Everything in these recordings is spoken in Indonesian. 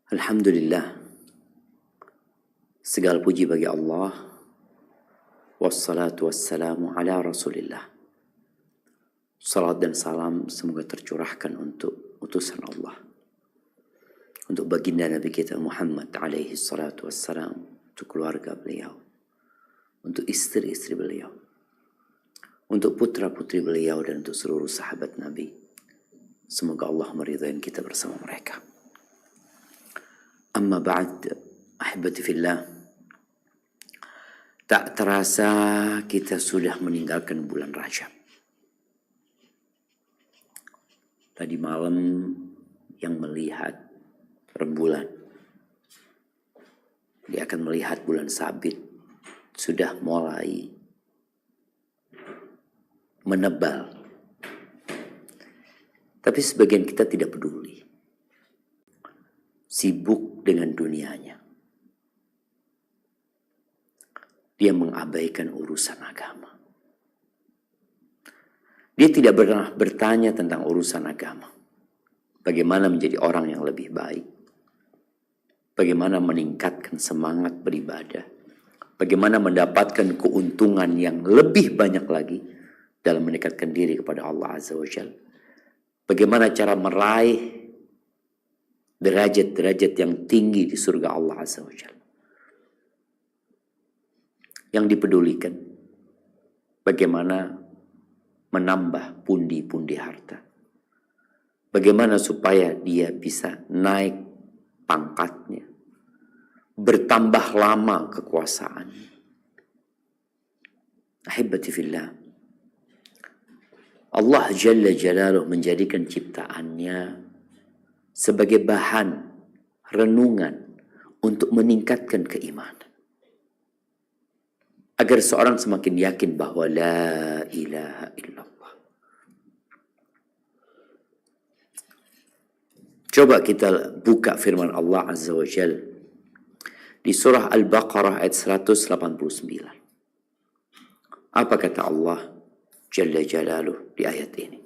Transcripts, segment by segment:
Alhamdulillah, segala puji bagi Allah. Wassalatu wassalamu ala rasulillah. Salat dan salam semoga tercurahkan untuk utusan Allah, untuk baginda Nabi kita Muhammad alaihi salatu wassalam, untuk keluarga beliau, untuk istri-istri beliau, untuk putra-putri beliau, dan untuk seluruh sahabat Nabi. Semoga Allah meridai kita bersama mereka. Amma ba'd, ahibati fillah. Tak terasa kita sudah meninggalkan bulan Rajab. Tadi malam yang melihat rembulan, dia akan melihat bulan sabit sudah mulai menebal. Tapi sebagian kita tidak peduli, sibuk dengan dunianya. Dia mengabaikan urusan agama. Dia tidak pernah bertanya tentang urusan agama. Bagaimana menjadi orang yang lebih baik. Bagaimana meningkatkan semangat beribadah. Bagaimana mendapatkan keuntungan yang lebih banyak lagi dalam mendekatkan diri kepada Allah Azza wa Jalla. Bagaimana cara meraih derajat-derajat yang tinggi di surga Allah Azza wa Jalla. Yang dipedulikan bagaimana menambah pundi-pundi harta. Bagaimana supaya dia bisa naik pangkatnya, bertambah lama kekuasaan. Ahibati fillah, Allah Jalla Jalaluh menjadikan ciptaannya sebagai bahan renungan untuk meningkatkan keimanan. Agar seorang semakin yakin bahwa la ilaha illallah. Coba kita buka firman Allah Azza wa Jalla di surah Al-Baqarah ayat 189. Apa kata Allah Jalla Jalaluh di ayat ini?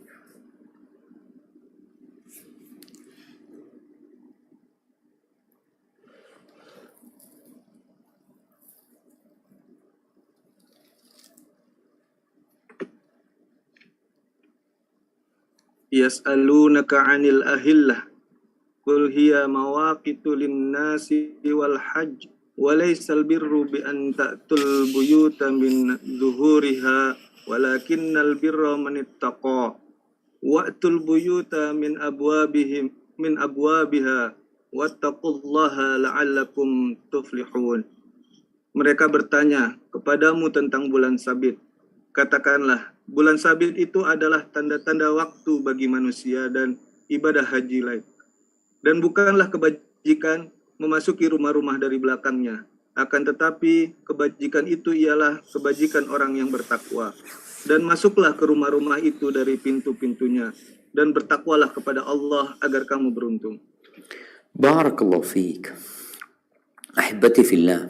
Yas'alunaka 'anil ahillah qul hiya mawaqitu lin-nasi wal hajj wa laysal birru bi an ta'tul buyuta min zuhuriha walakinnal birra man ittaqa wa'tul buyuta min abwabiha wattaqullaha la'allakum tuflihun. Mereka bertanya kepadamu tentang bulan sabit. Katakanlah, bulan sabit itu adalah tanda-tanda waktu bagi manusia dan ibadah haji lain. Dan bukanlah kebajikan memasuki rumah-rumah dari belakangnya. Akan tetapi kebajikan itu ialah kebajikan orang yang bertakwa. Dan masuklah ke rumah-rumah itu dari pintu-pintunya. Dan bertakwalah kepada Allah agar kamu beruntung. Barakallahu fiik. Ahibati fillah.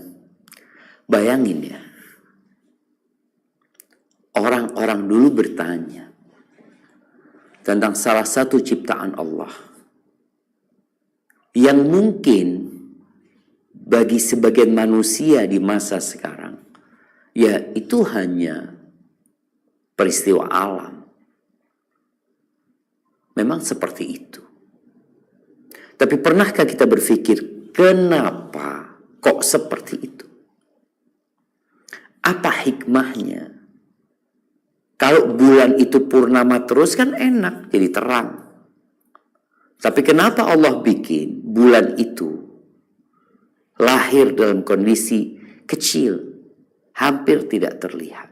Bayangin ya. Orang-orang dulu bertanya tentang salah satu ciptaan Allah yang mungkin bagi sebagian manusia di masa sekarang, ya itu hanya peristiwa alam. Memang seperti itu. Tapi pernahkah kita berpikir, kenapa kok seperti itu? Apa hikmahnya? Kalau bulan itu purnama terus kan enak, jadi terang. Tapi kenapa Allah bikin bulan itu lahir dalam kondisi kecil, hampir tidak terlihat.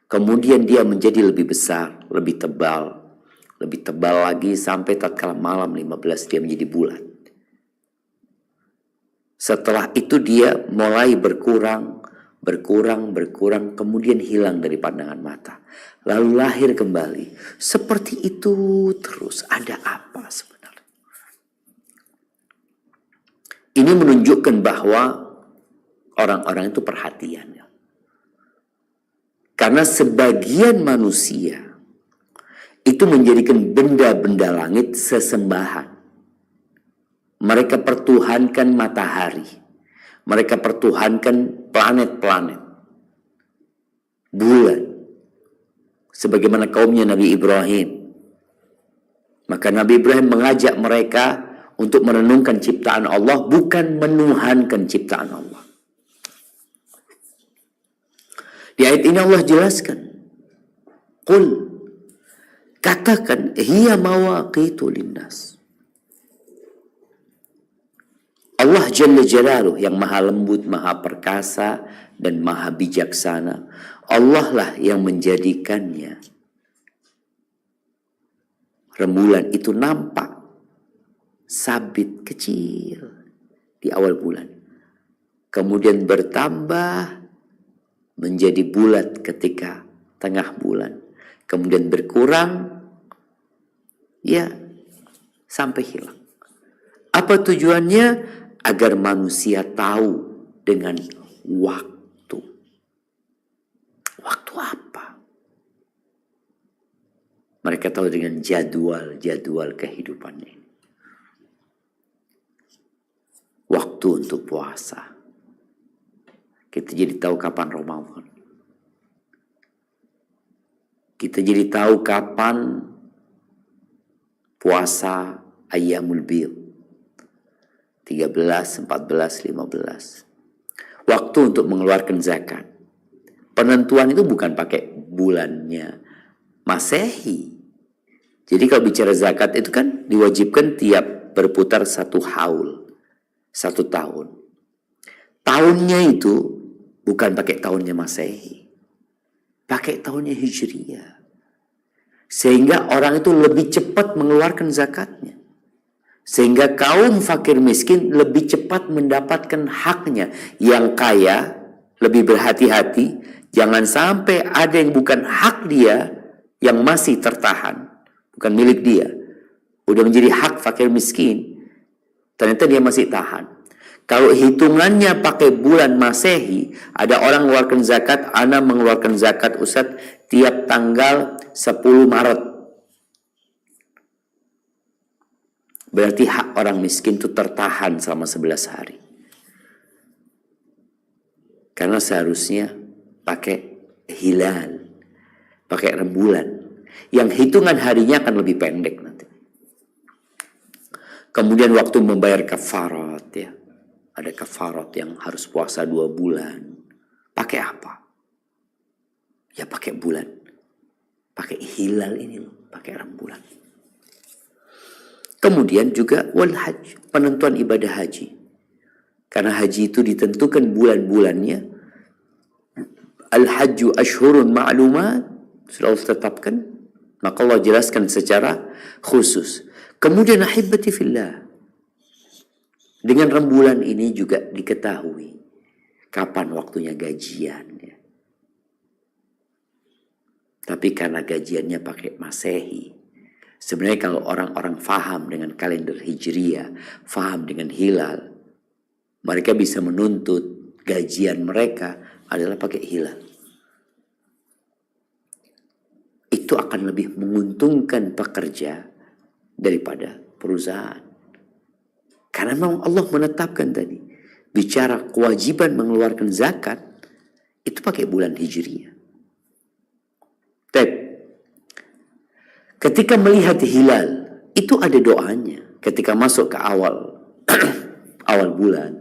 Kemudian dia menjadi lebih besar, lebih tebal lagi sampai tatkala malam 15 dia menjadi bulan. Setelah itu dia mulai berkurang, kemudian hilang dari pandangan mata. Lalu lahir kembali. Seperti itu terus. Ada apa sebenarnya? Ini menunjukkan bahwa orang-orang itu perhatian. Karena sebagian manusia itu menjadikan benda-benda langit sesembahan. Mereka pertuhankan matahari. Mereka pertuhankan planet-planet. Bulan. Sebagaimana kaumnya Nabi Ibrahim. Maka Nabi Ibrahim mengajak mereka untuk merenungkan ciptaan Allah, bukan menuhankan ciptaan Allah. Di ayat ini Allah jelaskan. Qul, katakan, hiya mawaqitu linnas. Allah Jalla Jalaluh yang maha lembut, maha perkasa, dan maha bijaksana. Allah lah yang menjadikannya. Rembulan itu nampak sabit kecil di awal bulan. Kemudian bertambah menjadi bulat ketika tengah bulan. Kemudian berkurang, ya sampai hilang. Apa tujuannya? Agar manusia tahu dengan waktu. Waktu apa? Mereka tahu dengan jadwal kehidupannya. Waktu untuk puasa. Kita jadi tahu kapan Ramadan. Kita jadi tahu kapan puasa Ayyamul Bid. 13, 14, 15. Waktu untuk mengeluarkan zakat. Penentuan itu bukan pakai bulannya Masehi. Jadi kalau bicara zakat itu kan diwajibkan tiap berputar 1 haul. 1 tahun. Tahunnya itu bukan pakai tahunnya Masehi. Pakai tahunnya Hijriyah. Sehingga orang itu lebih cepat mengeluarkan zakatnya. Sehingga kaum fakir miskin lebih cepat mendapatkan haknya. Yang kaya lebih berhati-hati. Jangan sampai ada yang bukan hak dia yang masih tertahan. Bukan milik dia. Udah menjadi hak fakir miskin. Ternyata dia masih tahan. Kalau hitungannya pakai bulan Masehi, ada orang mengeluarkan zakat, ana mengeluarkan zakat Ustadz tiap tanggal 10 Maret. Berarti hak orang miskin itu tertahan selama 11 hari. Karena seharusnya pakai hilal, pakai rembulan. Yang hitungan harinya akan lebih pendek nanti. Kemudian waktu membayar kafarat, ya. Ada kafarat yang harus puasa 2 bulan. Pakai apa? Ya pakai bulan. Pakai hilal ini loh, pakai rembulan. Kemudian juga wal hajj, penentuan ibadah haji. Karena haji itu ditentukan bulan-bulannya. Al-hajju ashhurun ma'lumat, sudah Allah tetapkan. Maka Allah jelaskan secara khusus. Kemudian ahibati fillah. Dengan rembulan ini juga diketahui kapan waktunya gajian. Ya. Tapi karena gajiannya pakai Masehi. Sebenarnya kalau orang-orang faham dengan kalender Hijriyah, faham dengan hilal, mereka bisa menuntut gajian mereka adalah pakai hilal. Itu akan lebih menguntungkan pekerja daripada perusahaan. Karena memang Allah menetapkan tadi, bicara kewajiban mengeluarkan zakat, itu pakai bulan Hijriyah. Ketika melihat hilal, itu ada doanya. Ketika masuk ke awal awal bulan.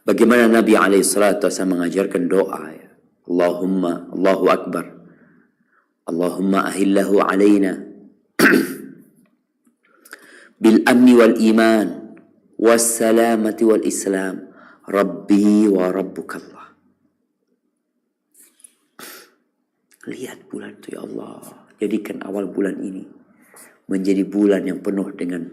Bagaimana Nabi SAW mengajarkan doa. Ya. Allahu Akbar. Allahumma ahillahu alaina. Bil amni wal iman. Wassalamati wal islam. Rabbi wa rabbukallah. Lihat bulan itu ya Allah. Jadikan awal bulan ini menjadi bulan yang penuh dengan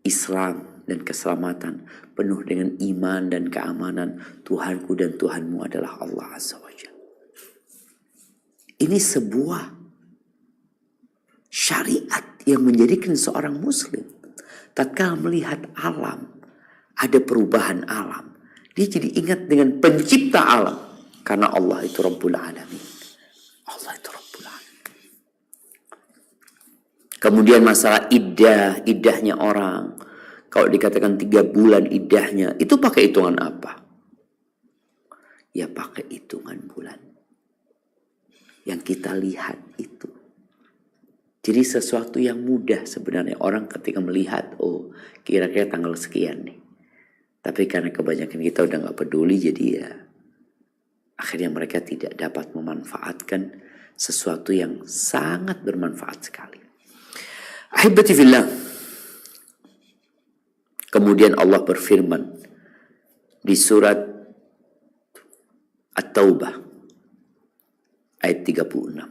Islam dan keselamatan, penuh dengan iman dan keamanan. Tuhanku dan Tuhanmu adalah Allah Azza wa Jalla. Ini sebuah syariat yang menjadikan seorang muslim tatkala melihat alam, ada perubahan alam, dia jadi ingat dengan pencipta alam. Karena Allah itu Rabbul Alamin. Allah itu Rabbul Alamin. Kemudian masalah iddahnya orang. Kalau dikatakan 3 bulan iddahnya, itu pakai hitungan apa? Ya pakai hitungan bulan yang kita lihat itu. Jadi sesuatu yang mudah sebenarnya orang ketika melihat, oh kira-kira tanggal sekian nih. Tapi karena kebanyakan kita udah gak peduli, jadi ya akhirnya mereka tidak dapat memanfaatkan sesuatu yang sangat bermanfaat sekali. Ahibati fillah. Kemudian Allah berfirman di surat At-Taubah ayat 36.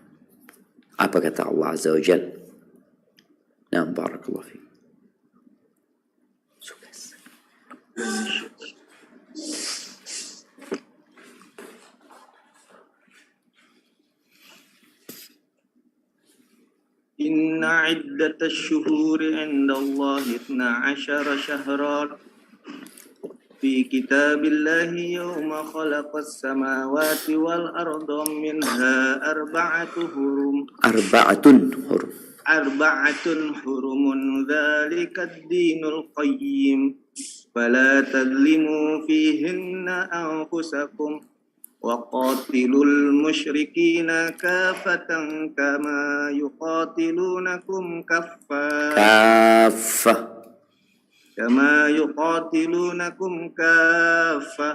Apa kata Allah Azza wa Jalla? Nah, barakallahu fiik. Sukses. إن عدة الشهور عند الله 12 شهرا في كتاب الله يوم خلق السماوات والأرض منها أربعة حرم ذلك الدين القيم فلا تظلموا فيهن أنفسكم وقاتلوا المشركين كافة كما يقاتلونكم كافة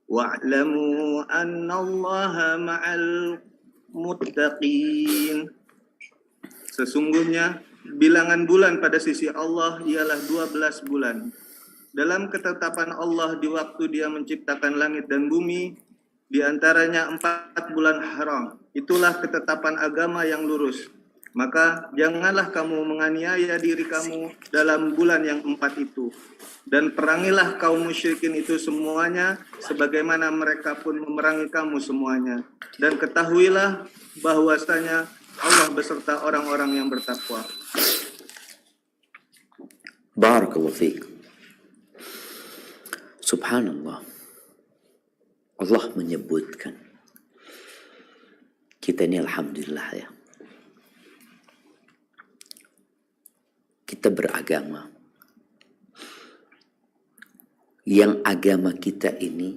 واعلموا أن الله مع المتقين. Sesungguhnya bilangan bulan pada sisi Allah ialah 12 bulan. Dalam ketetapan Allah di waktu Dia menciptakan langit dan bumi, di antaranya 4 bulan haram. Itulah ketetapan agama yang lurus. Maka janganlah kamu menganiaya diri kamu dalam bulan yang 4 itu. Dan perangilah kaum musyrikin itu semuanya, sebagaimana mereka pun memerangi kamu semuanya. Dan ketahuilah bahwasanya Allah beserta orang-orang yang bertakwa. Barakallahu fiik. Subhanallah. Allah menyebutkan, kita ini alhamdulillah ya, kita beragama, yang agama kita ini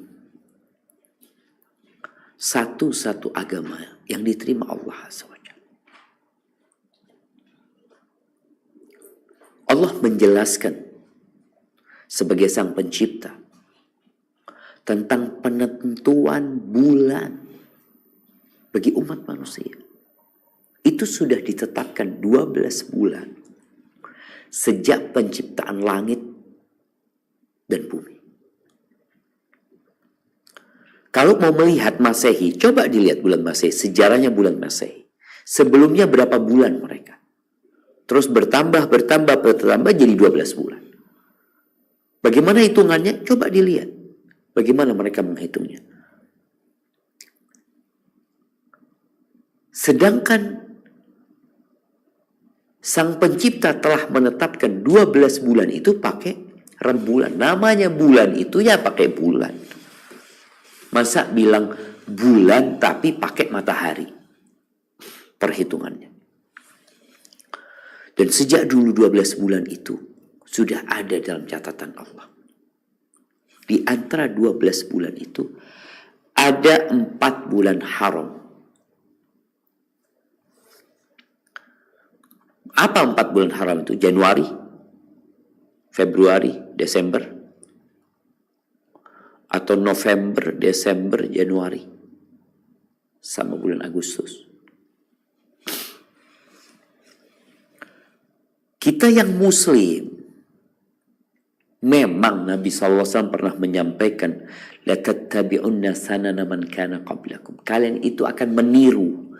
satu-satu agama yang diterima Allah SWT. Allah menjelaskan sebagai sang pencipta tentang penentuan bulan bagi umat manusia. Itu sudah ditetapkan 12 bulan sejak penciptaan langit dan bumi. Kalau mau melihat Masehi, coba dilihat bulan Masehi, sejarahnya bulan Masehi. Sebelumnya berapa bulan mereka? Terus bertambah jadi 12 bulan. Bagaimana hitungannya? Coba dilihat. Bagaimana mereka menghitungnya? Sedangkan sang pencipta telah menetapkan 12 bulan itu pakai rembulan. Namanya bulan itu ya pakai bulan. Masa bilang bulan tapi pakai matahari? Perhitungannya. Dan sejak dulu 12 bulan itu sudah ada dalam catatan Allah. Di antara 12 bulan itu ada 4 bulan haram. Apa 4 bulan haram itu? Januari, Februari, Desember, atau November, Desember, Januari, sama bulan Agustus. Kita yang muslim, memang Nabi SAW pernah menyampaikan, latattabi'unna sanana man kana qablakum. Kalian itu akan meniru,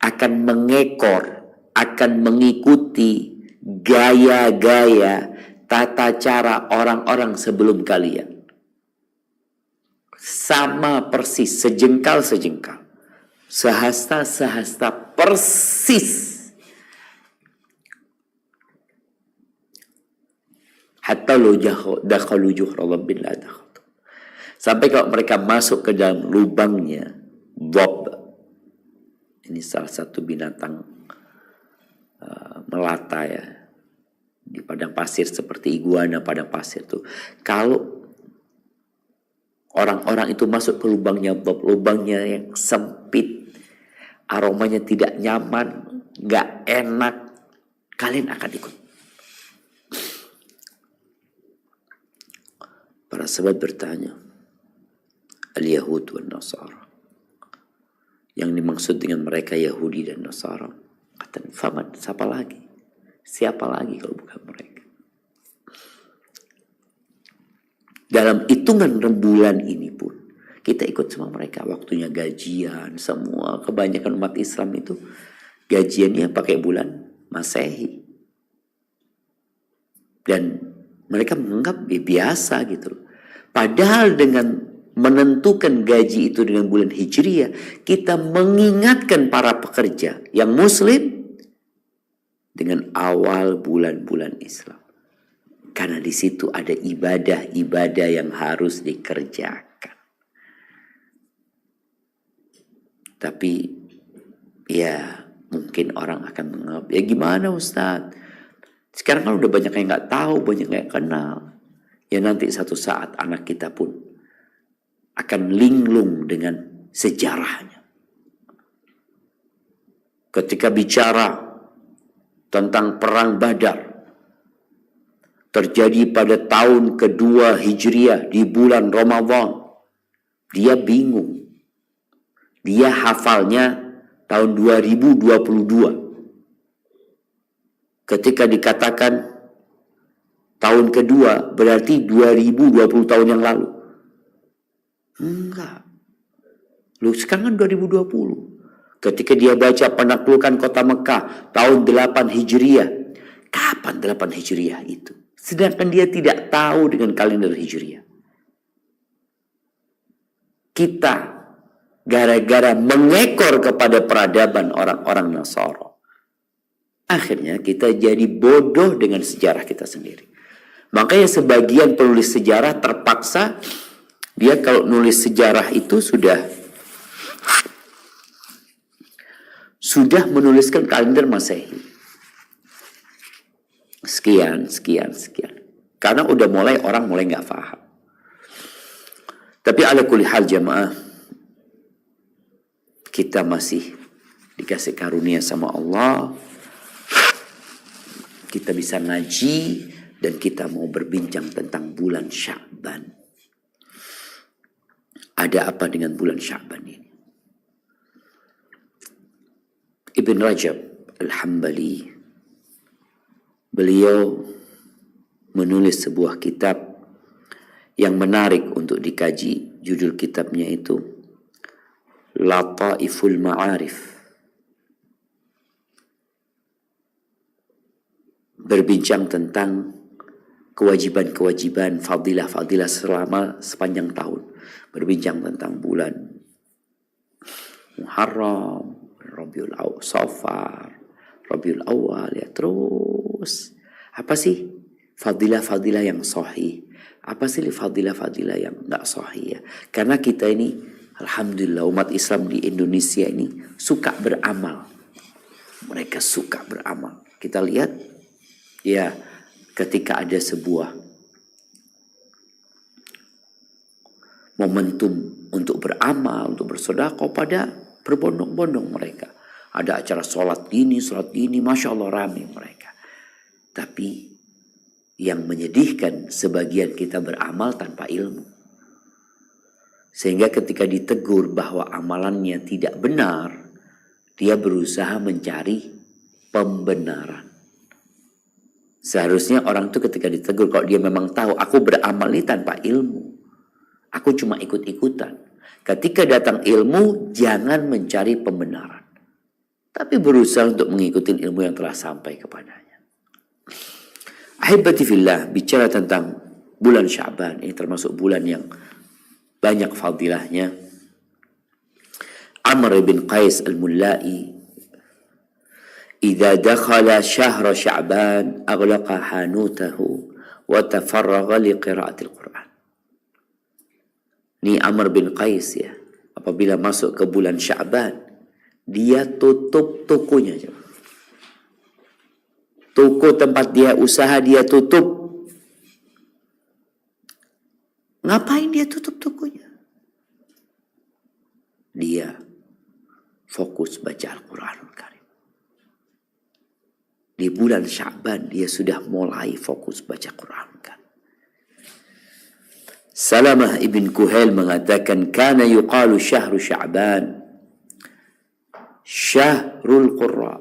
akan mengekor, akan mengikuti gaya-gaya, tata cara orang-orang sebelum kalian. Sama persis, sejengkal-sejengkal, sehasta-sehasta persis. Hatta lo dakhalu juhra rabbin la dakhaltu. Sampai kalau mereka masuk ke dalam lubangnya dhab. Ini salah satu binatang melata ya di padang pasir seperti iguana padang pasir tuh. Kalau orang-orang itu masuk ke lubangnya yang sempit, aromanya tidak nyaman, nggak enak, kalian akan ikut. Para sahabat bertanya, al-Yahud wal Nasara. Yang dimaksud dengan mereka Yahudi dan Nasara. Kata, faman, siapa lagi? Siapa lagi kalau bukan mereka? Dalam hitungan rembulan ini pun, kita ikut sama mereka. Waktunya gajian, semua. Kebanyakan umat Islam itu gajiannya pakai bulan Masehi. Dan mereka menganggap biasa gitu loh. Padahal dengan menentukan gaji itu dengan bulan Hijriah, kita mengingatkan para pekerja yang Muslim dengan awal bulan-bulan Islam. Karena di situ ada ibadah-ibadah yang harus dikerjakan. Tapi ya mungkin orang akan menganggap, ya gimana Ustadz? Sekarang kan udah banyak yang gak tahu, banyak yang gak kenal. Ya nanti satu saat anak kita pun akan linglung dengan sejarahnya. Ketika bicara tentang perang Badar, terjadi pada tahun kedua Hijriah di bulan Ramadan, dia bingung. Dia hafalnya tahun 2022. Ketika dikatakan tahun kedua berarti 2020 tahun yang lalu. Enggak. Lu sekarang kan 2020. Ketika dia baca penaklukan kota Mekah tahun 8 Hijriah. Kapan 8 Hijriah itu? Sedangkan dia tidak tahu dengan kalender Hijriah. Kita gara-gara mengekor kepada peradaban orang-orang Nasara, akhirnya kita jadi bodoh dengan sejarah kita sendiri. Makanya sebagian penulis sejarah terpaksa, dia kalau nulis sejarah itu sudah menuliskan kalender Masehi. Sekian. Karena udah orang mulai nggak paham. Tapi ala kulli hal jamaah, kita masih dikasih karunia sama Allah. Kita bisa ngaji dan kita mau berbincang tentang bulan Sya'ban. Ada apa dengan bulan Sya'ban ini? Ibn Rajab Al-Hambali, beliau menulis sebuah kitab yang menarik untuk dikaji. Judul kitabnya itu Lataiful Ma'arif. Berbincang tentang kewajiban-kewajiban, fadilah-fadilah selama sepanjang tahun. Berbincang tentang bulan Muharram, Rabiul Awal, Safar, Rabiul Awal, ya terus. Apa sih fadilah-fadilah yang sahih? Apa sih fadilah-fadilah yang enggak sahih ya? Karena kita ini, alhamdulillah umat Islam di Indonesia ini suka beramal. Mereka suka beramal. Kita lihat ya, ketika ada sebuah momentum untuk beramal, untuk bersedekah, pada berbondong-bondong mereka. Ada acara sholat gini, Masya Allah ramai mereka. Tapi yang menyedihkan, sebagian kita beramal tanpa ilmu. Sehingga ketika ditegur bahwa amalannya tidak benar, dia berusaha mencari pembenaran. Seharusnya orang itu ketika ditegur, kalau dia memang tahu aku beramal ini tanpa ilmu, aku cuma ikut-ikutan. Ketika datang ilmu, jangan mencari pembenaran, tapi berusaha untuk mengikuti ilmu yang telah sampai kepadanya. Ahibati fillah, bicara tentang bulan Sya'ban, ini termasuk bulan yang banyak fadilahnya. Amr bin Qais al-Mullai, إذا دخل شهر شعبان أغلق حانوته وتفرغ لقراءة القرآن. Ini Amr bin Qais ya. Apabila masuk ke bulan Sya'ban, dia tutup tokonya. Toko tempat dia usaha dia tutup. Ngapain dia tutup tokonya? Dia fokus baca Al-Quranul Karim. Di bulan Sya'ban dia sudah mulai fokus baca Quran kan. Salamah ibn Kuhail mengatakan kana yuqalu syahru Sya'ban syahrul qurra.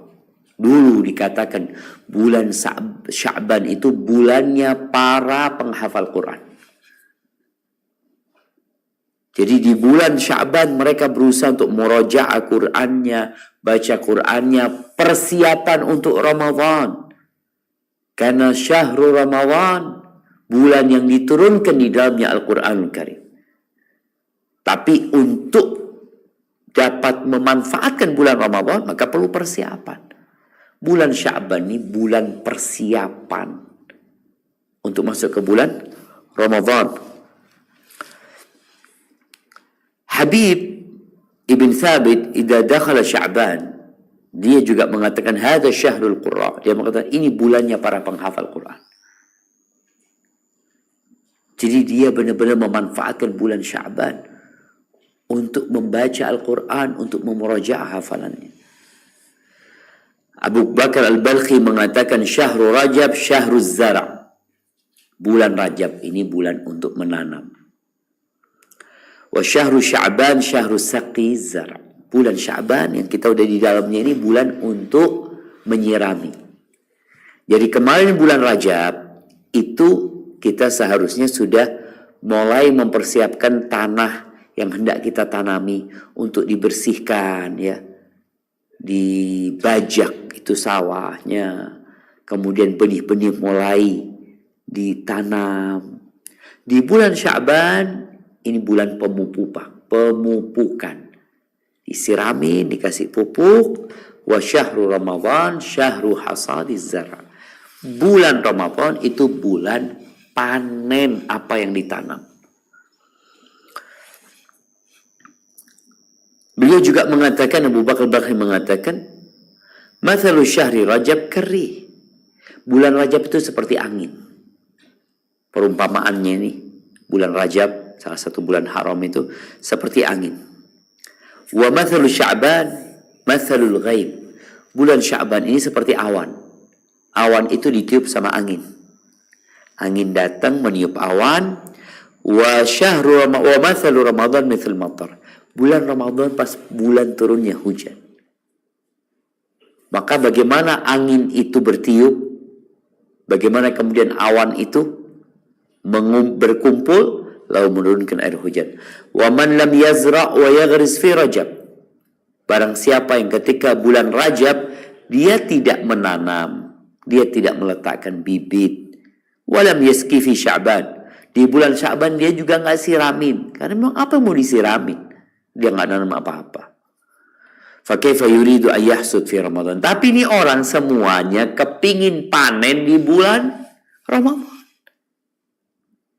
Dulu dikatakan bulan Sya'ban itu bulannya para penghafal Quran. Jadi di bulan Sya'ban mereka berusaha untuk murajaah Qur'annya, baca Qur'annya, persiapan untuk Ramadan. Karena syahrul Ramadan, bulan yang diturunkan di dalamnya Al-Qur'anul Karim. Tapi untuk dapat memanfaatkan bulan Ramadan, maka perlu persiapan. Bulan Sya'ban ini bulan persiapan untuk masuk ke bulan Ramadan. Habib Ibn Thabit idza dakhala Sya'ban, dia juga mengatakan hadza syahrul qurra. Dia mengatakan ini bulannya para penghafal Quran. Jadi dia benar-benar memanfaatkan bulan Sya'ban untuk membaca Al-Quran, untuk memurajaah hafalannya. Abu Bakar Al-Balkhi mengatakan syahrul Rajab syahrul zara'. Bulan Rajab ini bulan untuk menanam. Wa syahru Sya'ban syahru saqi zara'. Bulan Sya'ban yang kita udah di dalamnya ini bulan untuk menyirami. Jadi kemarin bulan Rajab itu kita seharusnya sudah mulai mempersiapkan tanah yang hendak kita tanami untuk dibersihkan ya. Dibajak itu sawahnya. Kemudian benih-benih mulai ditanam. Di bulan Sya'ban ini bulan pemupukan. Disirami, dikasih pupuk. Wa syahru Ramadan syahru hasadiz zara'. Bulan Ramadan itu bulan panen apa yang ditanam. Beliau juga mengatakan, Abu Bakar Bakri mengatakan, mathalu syahri Rajab karih. Bulan Rajab itu seperti angin. Perumpamaannya ini, bulan Rajab, salah satu bulan haram itu, seperti angin. Wa mathalu Sya'ban, mathalul ghaib. Bulan Sya'ban ini seperti awan. Awan itu ditiup sama angin. Angin datang meniup awan. Wa mathalu Ramadan mithal matar. Bulan Ramadan pas bulan turunnya hujan. Maka bagaimana angin itu bertiup, bagaimana kemudian awan itu berkumpul, lalu menurunkan air hujan. Wa man lam yazra' wa yaghris fi Rajab. Barang siapa yang ketika bulan Rajab dia tidak menanam, dia tidak meletakkan bibit. Wa lam yaski fi Sya'ban. Di bulan Sya'ban dia juga enggak siramin. Karena memang apa mau disiramin? Dia enggak nanam apa-apa. Fa kaifa yuridu an yahsud fi Ramadan. Tapi ini orang semuanya kepingin panen di bulan Ramadan.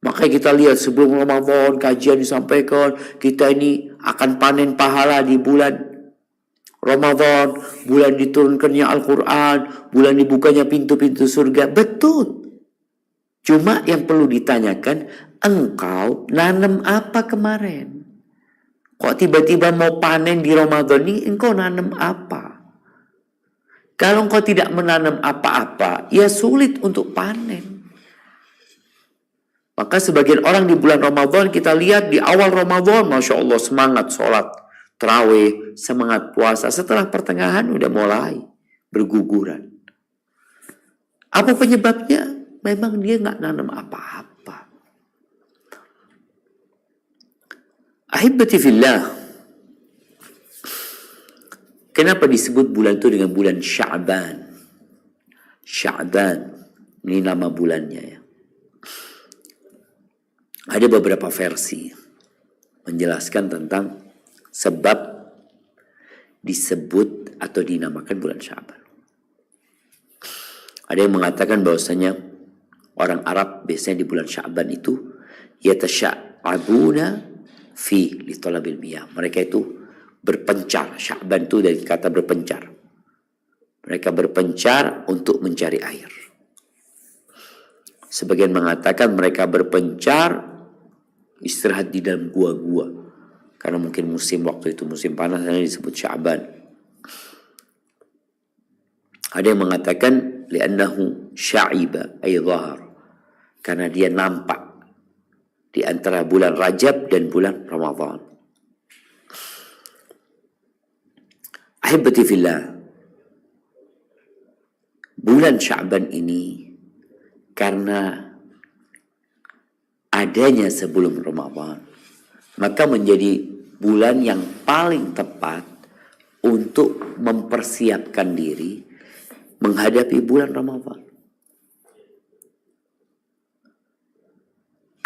Maka kita lihat sebelum Ramadan kajian disampaikan, kita ini akan panen pahala di bulan Ramadan, bulan diturunkannya Al-Quran, bulan dibukanya pintu-pintu surga. Betul. Cuma yang perlu ditanyakan, engkau nanam apa kemarin? Kok tiba-tiba mau panen di Ramadan ini, engkau nanam apa? Kalau engkau tidak menanam apa-apa, ya sulit untuk panen. Maka sebagian orang di bulan Ramadan kita lihat di awal Ramadan, Masya Allah semangat sholat tarawih, semangat puasa. Setelah pertengahan udah mulai berguguran. Apa penyebabnya? Memang dia nggak nanam apa-apa. Ahibati fillah. Kenapa disebut bulan itu dengan bulan Sya'ban? Sya'ban, ini nama bulannya ya. Ada beberapa versi menjelaskan tentang sebab disebut atau dinamakan bulan Sya'ban. Ada yang mengatakan bahwasanya orang Arab biasanya di bulan Sya'ban itu yatasya'abuna fi li talabil miyah. Mereka itu berpencar. Sya'ban itu dari kata berpencar. Mereka berpencar untuk mencari air. Sebagian mengatakan mereka berpencar istirahat di dalam gua-gua. Karena mungkin musim waktu itu musim panas, yang disebut Sya'ban. Ada yang mengatakan li'annahu sya'iba ay dhahar. Karena dia nampak di antara bulan Rajab dan bulan Ramadan. Ahibati fillah, bulan Sya'ban ini karena adanya sebelum Ramadan, maka menjadi bulan yang paling tepat untuk mempersiapkan diri menghadapi bulan Ramadan.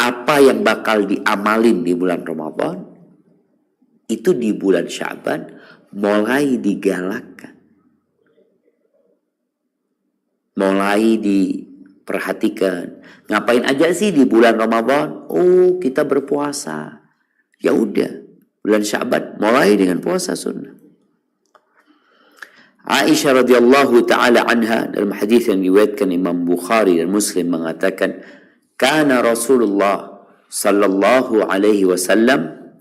Apa yang bakal diamalin di bulan Ramadan, itu di bulan Sya'ban mulai digalakkan. Mulai diperhatikan. Ngapain aja sih di bulan Ramadan? Oh, kita berpuasa. Ya udah, bulan Sya'ban mulai dengan puasa sunnah. Aisyah radhiyallahu taala anha dalam hadis yang diriwayatkan Imam Bukhari dan Muslim mengatakan, kana Rasulullah sallallahu alaihi wasallam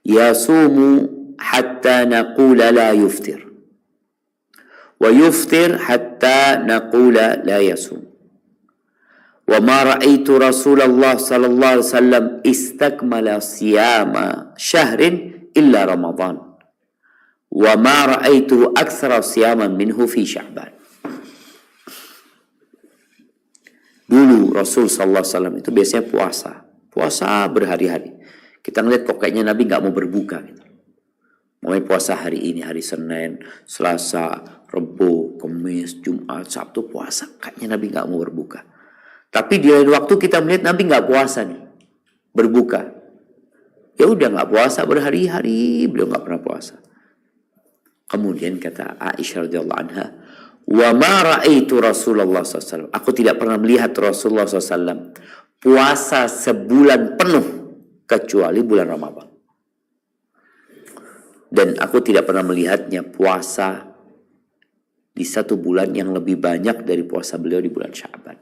yasumu hatta naqula la yuftir wa yuftir hatta naqula la yasum wa ma ra'aitu Rasulullah sallallahu alaihi wasallam istakmala siyama syahrin illa Ramadan wa ma ra'aituhu aktsara siyaman minhu fi Sya'ban. Dulu Rasul sallallahu alaihi wasallam itu biasanya puasa berhari-hari. Kita ngeliat kok kayaknya Nabi nggak mau berbuka gitu. Mau puasa hari ini, hari Senin, Selasa, Rabu, Kamis, Jumat, Sabtu puasa. Kayaknya Nabi nggak mau berbuka. Tapi di lain waktu kita melihat Nabi nggak puasa nih, berbuka. Ya udah nggak puasa berhari-hari, beliau nggak pernah puasa. Kemudian kata Aisyah radhiyallahu anha, wa ma ra'aitu Rasulullah SAW. Aku tidak pernah melihat Rasulullah SAW puasa sebulan penuh kecuali bulan Ramadan. Dan aku tidak pernah melihatnya puasa di satu bulan yang lebih banyak dari puasa beliau di bulan Sya'ban.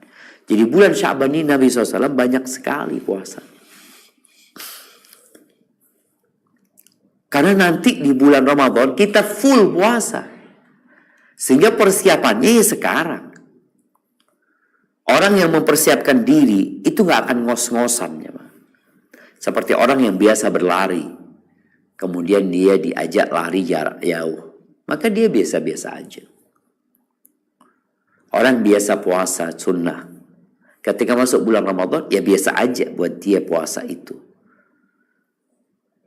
Jadi bulan Sya'ban ini Nabi SAW banyak sekali puasa. Karena nanti di bulan Ramadan kita full puasa. Sehingga persiapannya ya sekarang. Orang yang mempersiapkan diri itu gak akan ngos-ngosan ya, Pak. Seperti orang yang biasa berlari. Kemudian dia diajak lari jarak jauh. Maka dia biasa-biasa aja. Orang biasa puasa sunnah. Ketika masuk bulan Ramadan, ya biasa aja buat dia puasa itu.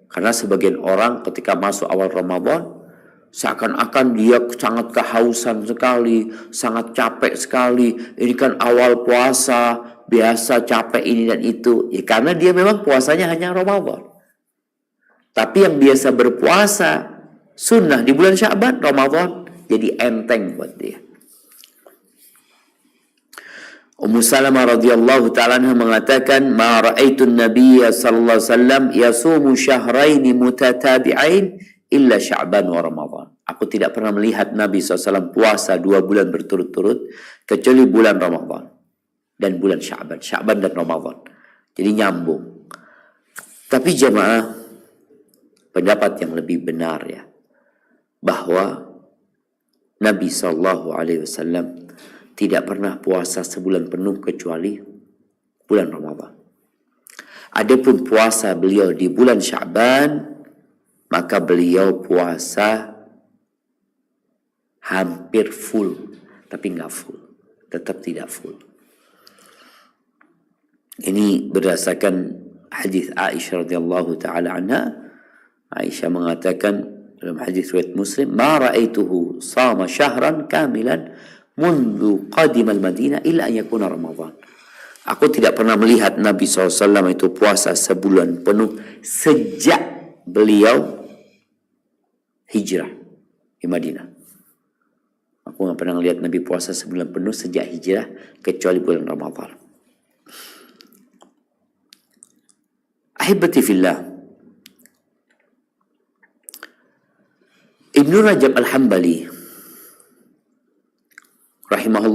Karena sebagian orang ketika masuk awal Ramadan, seakan-akan dia sangat kehausan sekali, sangat capek sekali. Ini kan awal puasa, biasa capek ini dan itu. Ya karena dia memang puasanya hanya Ramadan. Tapi yang biasa berpuasa sunnah di bulan Sya'ban, Ramadan jadi enteng buat dia. Ummu Salamah radhiyallahu ta'ala anha mengatakan, ma ra'aitu an-nabiyya sallallahu alaihi wasallam yasumu syahrain mutatabi'ain illa Sya'ban wa Ramadan. Aku tidak pernah melihat Nabi SAW puasa 2 bulan berturut-turut kecuali bulan Ramadan dan bulan Sya'ban. Sya'ban dan Ramadan. Jadi nyambung. Tapi jemaah, pendapat yang lebih benar ya, bahwa Nabi SAW tidak pernah puasa sebulan penuh kecuali bulan Ramadan. Adapun puasa beliau di bulan Sya'ban, maka beliau puasa hampir full, tapi nggak full, tetap tidak full. Ini berdasarkan hadis Aisyah radhiyallahu taala anha. Aisyah mengatakan dalam hadis riwayat Muslim, ma ra'aituhu shama syahran kamilan mundu qadimal Madinah illa an yakuna Ramadan. Aku tidak pernah melihat Nabi SAW itu puasa sebulan penuh sejak beliau hijrah di Madinah. Aku gak pernah lihat Nabi puasa sebulan penuh sejak hijrah kecuali bulan Ramadan. Ahibati fillah, Ibnu Rajab Al-Hambali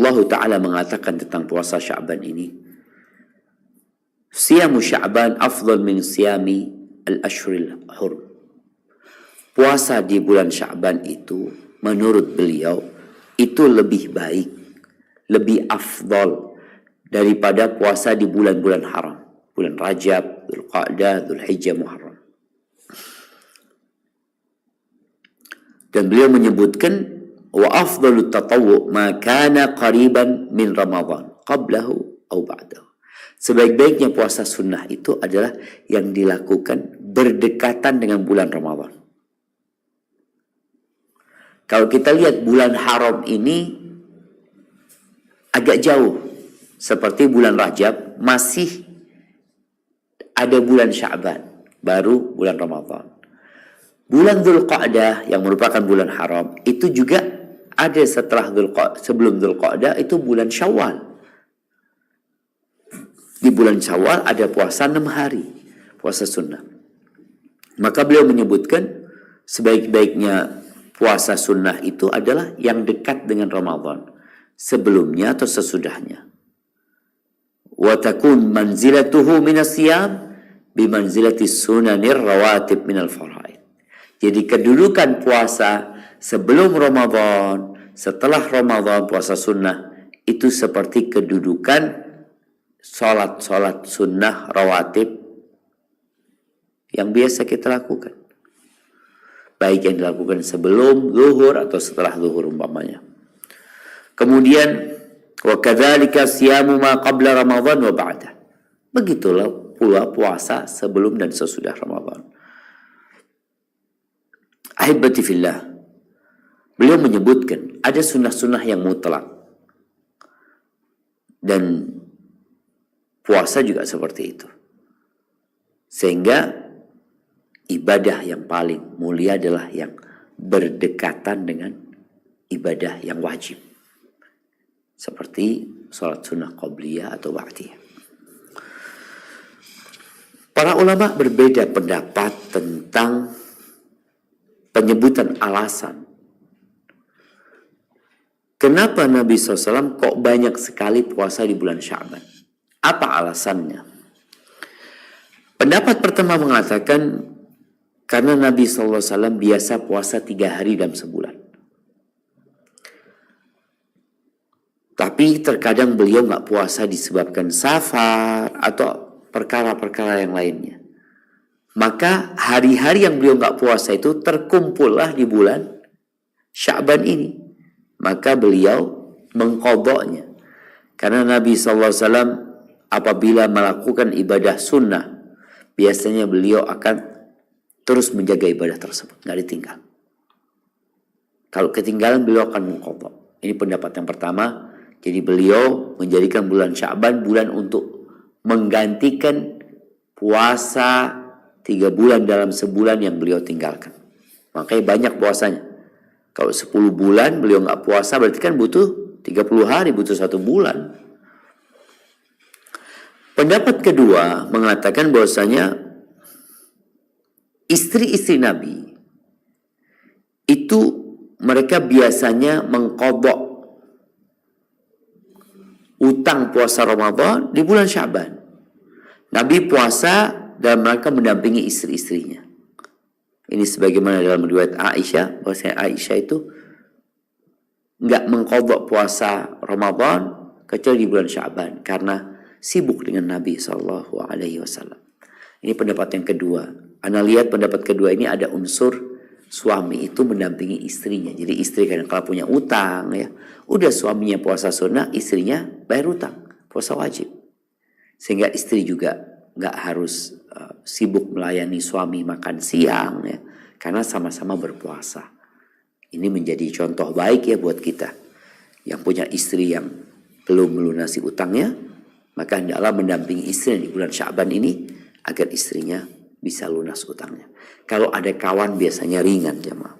Allah Ta'ala mengatakan tentang puasa Sya'ban ini, Siyamu Sya'ban afdal min siyami al-ashuril hurum. Puasa di bulan Sya'ban itu menurut beliau itu lebih baik, lebih afdal daripada puasa di bulan-bulan haram. Bulan Rajab, Dzulqa'dah, Dzulhijjah, Muharram. Dan beliau menyebutkan wa afdalut tatawwu ma kana qariban min Ramadan qablahu aw ba'dahu. Sebaik-baiknya puasa sunnah itu adalah yang dilakukan berdekatan dengan bulan Ramadan. Kalau kita lihat bulan haram ini agak jauh. Seperti bulan Rajab masih ada bulan Sya'ban, baru bulan Ramadan. Bulan Dzulqa'dah yang merupakan bulan haram itu juga ada setelah sebelum Dzulqa'dah itu bulan Syawal. Di bulan Syawal ada puasa 6 hari, puasa sunnah. Maka beliau menyebutkan sebaik-baiknya puasa sunnah itu adalah yang dekat dengan Ramadan, sebelumnya atau sesudahnya. Wa takun manzilatuhu minas siyam bimanzilati sunanir rawatib minal faraid. Jadi kedudukan puasa sebelum Ramadan, setelah Ramadan puasa sunnah itu seperti kedudukan sholat sunnah rawatib yang biasa kita lakukan. Baik yang dilakukan sebelum zuhur atau setelah zuhur umpamanya. Kemudian wa kadzalika siyamu ma qabla Ramadan wa ba'da. Begitulah pula puasa sebelum dan sesudah Ramadan. Ahibati fillah, beliau menyebutkan ada sunnah-sunnah yang mutlak. Dan puasa juga seperti itu. Sehingga ibadah yang paling mulia adalah yang berdekatan dengan ibadah yang wajib. Seperti sholat sunnah qabliyah atau ba'diyah. Para ulama berbeda pendapat tentang penyebutan alasan. Kenapa Nabi SAW kok banyak sekali puasa di bulan Sya'ban? Apa alasannya? Pendapat pertama mengatakan karena Nabi SAW biasa puasa 3 hari dalam sebulan. Tapi terkadang beliau nggak puasa disebabkan safar atau perkara-perkara yang lainnya. Maka hari-hari yang beliau nggak puasa itu terkumpullah di bulan Sya'ban ini. Maka beliau mengqadha'nya. Karena Nabi SAW apabila melakukan ibadah sunnah, biasanya beliau akan terus menjaga ibadah tersebut, nggak ditinggal. Kalau ketinggalan beliau akan mengqadha'. Ini pendapat yang pertama. Jadi beliau menjadikan bulan Sya'ban bulan untuk menggantikan puasa 3 bulan dalam sebulan yang beliau tinggalkan. Makanya banyak puasanya. Kalau 10 bulan beliau nggak puasa berarti kan butuh 30 hari, butuh 1 bulan. Pendapat kedua mengatakan bahwasanya istri-istri Nabi itu mereka biasanya mengqadha utang puasa Ramadan di bulan Sya'ban. Nabi puasa dalam rangka mendampingi istri-istrinya. Ini sebagaimana dalam riwayat Aisyah, bahwasanya Aisyah itu nggak mengqadha puasa Ramadan kecuali di bulan Sya'ban karena sibuk dengan Nabi SAW. Ini pendapat yang kedua. Anda lihat pendapat kedua ini ada unsur suami itu mendampingi istrinya. Jadi istri kadang kala punya utang ya, udah suaminya puasa sunnah, istrinya bayar utang, puasa wajib. Sehingga istri juga nggak harus sibuk melayani suami makan siang ya, karena sama-sama berpuasa. Ini menjadi contoh baik ya buat kita yang punya istri yang belum melunasi utangnya, maka hendaklah mendampingi istrinya di bulan Sya'ban ini agar istrinya bisa lunas utangnya. Kalau ada kawan biasanya ringan jemaah.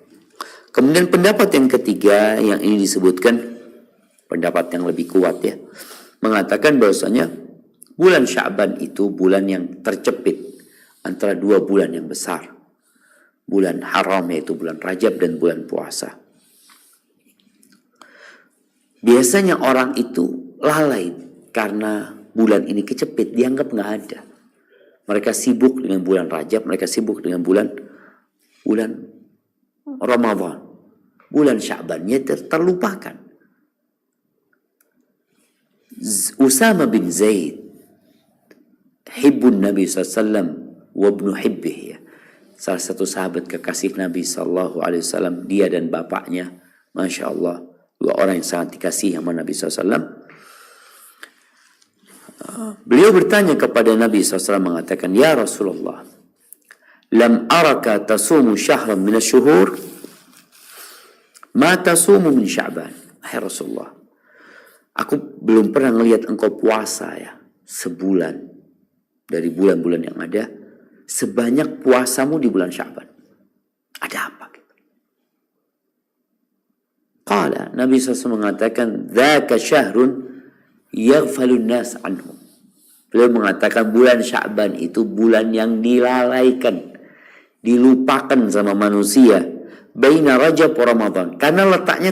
Kemudian pendapat yang ketiga yang ini disebutkan pendapat yang lebih kuat ya, mengatakan bahwasanya bulan Sya'ban itu bulan yang tercepit antara 2 bulan yang besar. Bulan haram yaitu bulan Rajab dan bulan puasa. Biasanya orang itu lalai karena bulan ini kecepit, dianggap nggak ada. Mereka sibuk dengan bulan Rajab, mereka sibuk dengan bulan Ramadan. Bulan Sya'bannya terlupakan. Usama bin Zaid, hibbun Nabi SAW, wabnu hibbih, ya. Salah satu sahabat kekasih Nabi SAW, dia dan bapaknya, Masya Allah, dua orang yang sangat dikasihi sama Nabi SAW. Beliau bertanya kepada Nabi SAW mengatakan, Ya Rasulullah, lam araka tasumu syahran min asyuhur ma tasumu min Sya'ban. Hai Rasulullah, aku belum pernah melihat engkau puasa ya sebulan dari bulan-bulan yang ada sebanyak puasamu di bulan Sya'ban. Ada apa? Qala, Nabi SAW mengatakan, dzaka syahrun yaghfalun nas anhu. Beliau mengatakan bulan Sya'ban itu bulan yang dilalaikan, dilupakan sama manusia. Baina Rajab wa Ramadan. Karena letaknya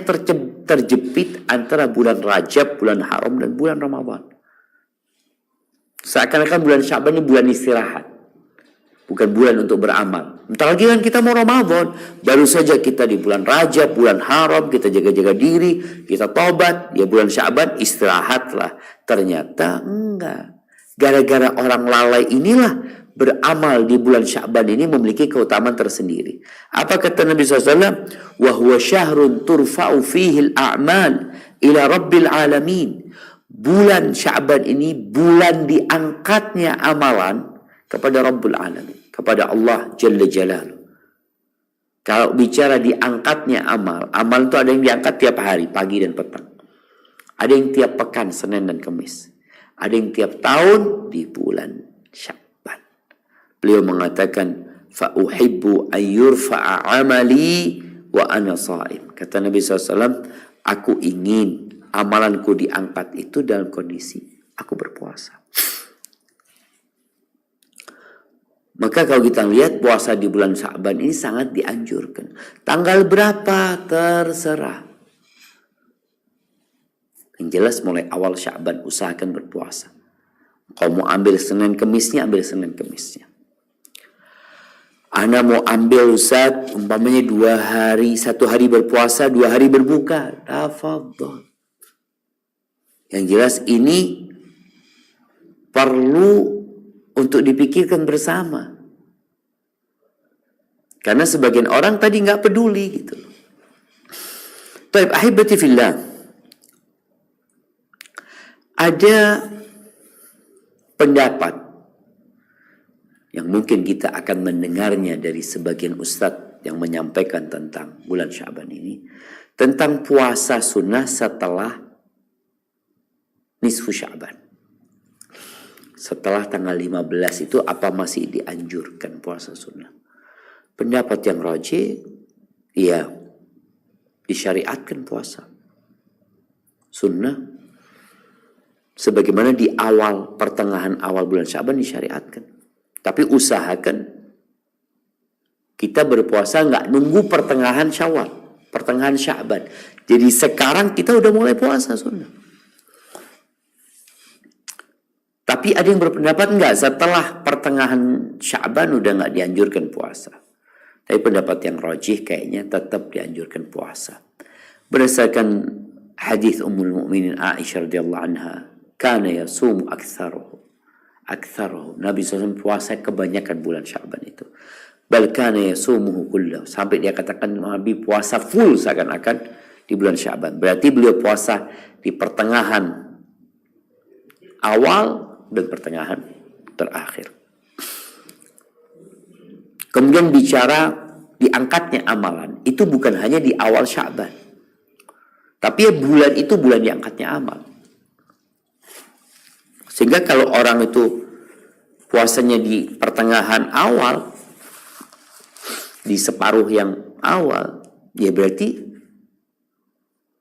terjepit antara bulan Rajab, bulan haram, dan bulan Ramadan. Seakan-akan bulan Sya'ban ini bulan istirahat, bukan bulan untuk beramal. Bentar lagi kan kita mau Ramadan. Baru saja kita di bulan Rajab, bulan haram, kita jaga-jaga diri, kita tobat. Ya bulan Sya'ban istirahatlah. Ternyata enggak. Gara-gara orang lalai inilah beramal di bulan Sya'ban ini memiliki keutamaan tersendiri. Apa kata Nabi SAW? Wa huwa syahrun turfa'u fihi al-a'mal ila rabbil alamin. Bulan Sya'ban ini bulan diangkatnya amalan kepada Rabbul Alamin, kepada Allah Jalla Jalaluh. Kalau bicara diangkatnya amal itu ada yang diangkat tiap hari, pagi dan petang. Ada yang tiap pekan, Senin dan Kamis. Ada yang tiap tahun di bulan Sya'ban. Beliau mengatakan, fa'uhibbu ayyurfa'a amali wa ana sha'im. Kata Nabi SAW, aku ingin amalanku diangkat itu dalam kondisi aku berpuasa. Maka kalau kita lihat puasa di bulan Sya'ban ini sangat dianjurkan. Tanggal berapa? Terserah. Yang jelas mulai awal Sya'ban usahakan berpuasa. Kalau mau ambil Senin Kemisnya, ambil Senin Kemisnya. Anda mau ambil Ustaz, umpamanya 2 hari, 1 hari berpuasa, 2 hari berbuka. Tafadhol. Yang jelas ini perlu untuk dipikirkan bersama. Karena sebagian orang tadi nggak peduli gitu. Baik, ahibati fillah. Ada pendapat yang mungkin kita akan mendengarnya dari sebagian ustadz yang menyampaikan tentang bulan Sya'ban ini, tentang puasa sunnah setelah nisfu Sya'ban. Setelah tanggal 15 itu apa masih dianjurkan puasa sunnah? Pendapat yang rajih, ya disyariatkan puasa sunnah sebagaimana di awal, pertengahan awal bulan Sya'ban disyariatkan. Tapi usahakan kita berpuasa nggak nunggu pertengahan Syawal, pertengahan Sya'ban. Jadi sekarang kita udah mulai puasa sunnah. Tapi ada yang berpendapat enggak, setelah pertengahan Sya'ban udah nggak dianjurkan puasa. Tapi pendapat yang rajih kayaknya tetap dianjurkan puasa. Berdasarkan hadis Ummul Mukminin Aisyah radhiyallahu anha, kana yasumu aktsaruhu. Nabi SAW puasa kebanyakan bulan Sya'ban itu. Bal kana yasumuhu kullahu. Sampai dia katakan Nabi puasa full seakan-akan di bulan Sya'ban. Berarti beliau puasa di pertengahan awal dan pertengahan terakhir. Kemudian bicara diangkatnya amalan, itu bukan hanya di awal Sya'ban. Tapi ya bulan itu bulan diangkatnya amal. Sehingga kalau orang itu puasanya di pertengahan awal, di separuh yang awal, ya berarti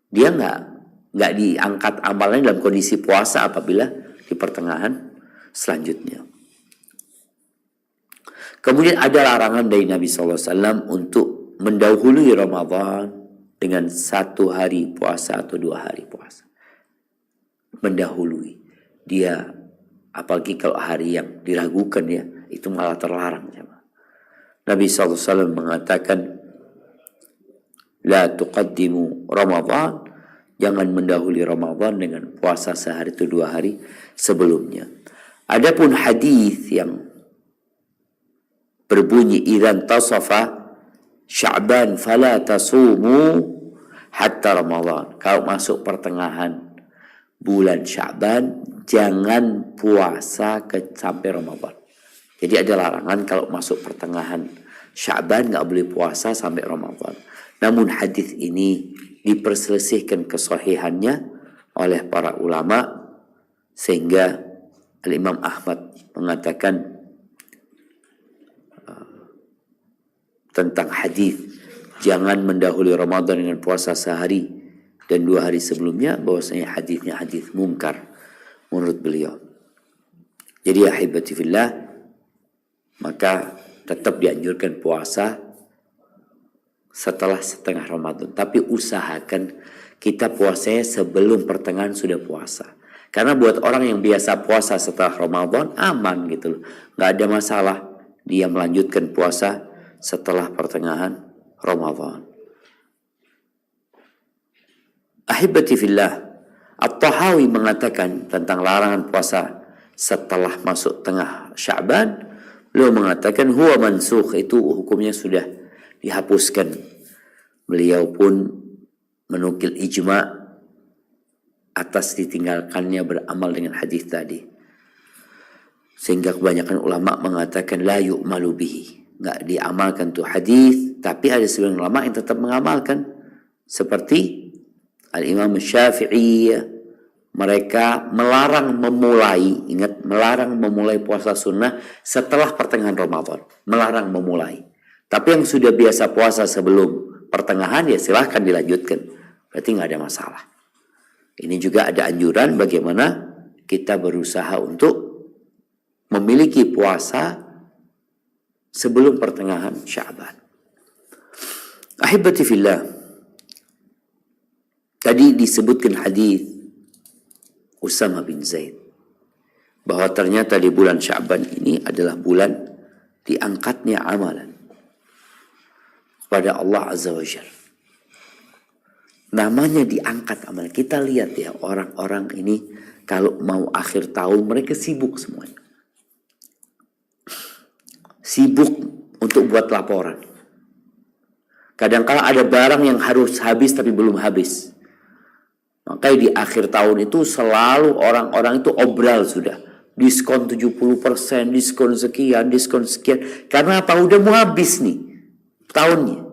dia nggak diangkat amalnya dalam kondisi puasa apabila di pertengahan selanjutnya. Kemudian ada larangan dari Nabi SAW untuk mendahului Ramadan dengan 1 hari puasa atau 2 hari puasa. Mendahului. Dia, apalagi kalau hari yang diragukan ya, itu malah terlarang. Nabi SAW mengatakan, la tuqaddimu Ramadan, jangan mendahului Ramadan dengan puasa sehari atau 2 hari sebelumnya. Adapun hadis yang berbunyi idzan tasafa Sya'ban fala tasumu hatta Ramadan. Kalau masuk pertengahan bulan Sya'ban, jangan puasa sampai Ramadan. Jadi ada larangan kalau masuk pertengahan Sya'ban nggak boleh puasa sampai Ramadan. Namun hadis ini diperselisihkan kesahihannya oleh para ulama, sehingga Al-Imam Ahmad mengatakan tentang hadis jangan mendahului Ramadan dengan puasa sehari dan 2 hari sebelumnya, bahwasanya hadisnya hadis mungkar menurut beliau. Jadi ya ahibati fillah, maka tetap dianjurkan puasa setelah setengah Ramadan, tapi usahakan kita puasanya sebelum pertengahan sudah puasa. Karena buat orang yang biasa puasa setelah Ramadan aman gitu loh, nggak ada masalah dia melanjutkan puasa setelah pertengahan Ramadan. Ahibati fillah, At-Tahawi mengatakan tentang larangan puasa setelah masuk tengah Sya'ban. Beliau mengatakan huwa mansukh, itu hukumnya sudah dihapuskan. Beliau pun menukil ijma' atas ditinggalkannya beramal dengan hadis tadi. Sehingga kebanyakan ulama mengatakan la yu'malu bihi, nggak diamalkan tuh hadis, tapi ada sebagian ulama yang tetap mengamalkan, seperti Al-Imam Syafi'i. Mereka melarang memulai, ingat, melarang memulai puasa sunnah setelah pertengahan Ramadan, melarang memulai. Tapi yang sudah biasa puasa sebelum pertengahan ya silahkan dilanjutkan, berarti nggak ada masalah. Ini juga ada anjuran bagaimana kita berusaha untuk memiliki puasa sebelum pertengahan Sya'ban. Ahibati fillah, tadi disebutkan hadis Usama bin Zaid bahwa ternyata di bulan Sya'ban ini adalah bulan diangkatnya amalan kepada Allah Azza wa Jalla. Namanya diangkat amalan. Kita lihat ya, orang-orang ini kalau mau akhir tahun mereka sibuk semuanya. Sibuk untuk buat laporan. Kadang-kala ada barang yang harus habis tapi belum habis. Makanya di akhir tahun itu selalu orang-orang itu obral sudah. Diskon 70%, diskon sekian, diskon sekian. Karena apa? Udah mau habis nih tahunnya.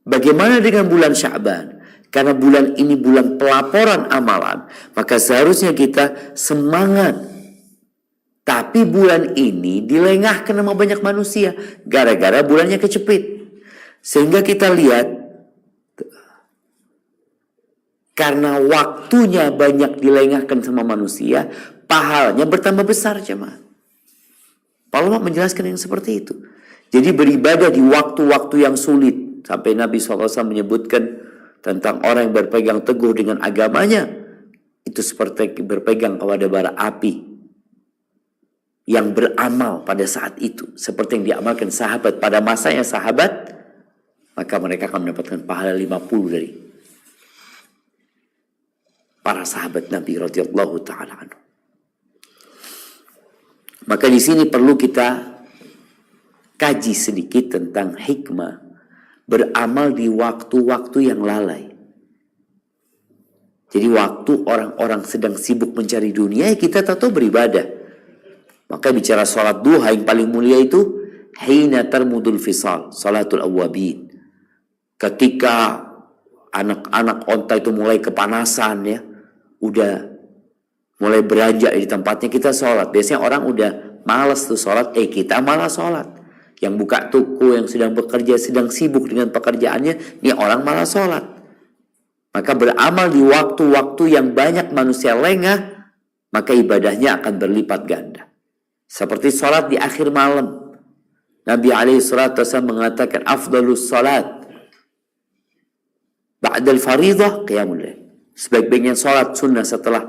Bagaimana dengan bulan Sya'ban? Karena bulan ini bulan pelaporan amalan, maka seharusnya kita semangat. Tapi bulan ini dilengahkan sama banyak manusia gara-gara bulannya kecepit. Sehingga kita lihat, karena waktunya banyak dilengahkan sama manusia, pahalanya bertambah besar jemaah. Para ulama menjelaskan yang seperti itu. Jadi beribadah di waktu-waktu yang sulit. Sampai Nabi SAW menyebutkan tentang orang yang berpegang teguh dengan agamanya, itu seperti berpegang kepada bara api yang beramal pada saat itu. Seperti yang diamalkan sahabat pada masanya sahabat, maka mereka akan mendapatkan pahala 50 dari para sahabat Nabi radhiyallahu taala anhu. Maka di sini perlu kita kaji sedikit tentang hikmah beramal di waktu-waktu yang lalai. Jadi waktu orang-orang sedang sibuk mencari dunia, kita tahu beribadah. Maka bicara sholat duha yang paling mulia itu hina tarmudul fisal, salatul awwabin. Ketika anak-anak onta itu mulai kepanasan ya, udah mulai beranjak di tempatnya, kita sholat. Biasanya orang udah malas tuh sholat, kita malah sholat. Yang buka toko, yang sedang bekerja, sedang sibuk dengan pekerjaannya, ini orang malah sholat. Maka beramal di waktu-waktu yang banyak manusia lengah, maka ibadahnya akan berlipat ganda. Seperti sholat di akhir malam. Nabi SAW mengatakan, afdalus sholat ba'dal faridah qiyamul lail. Sebaik-baiknya sholat sunnah setelah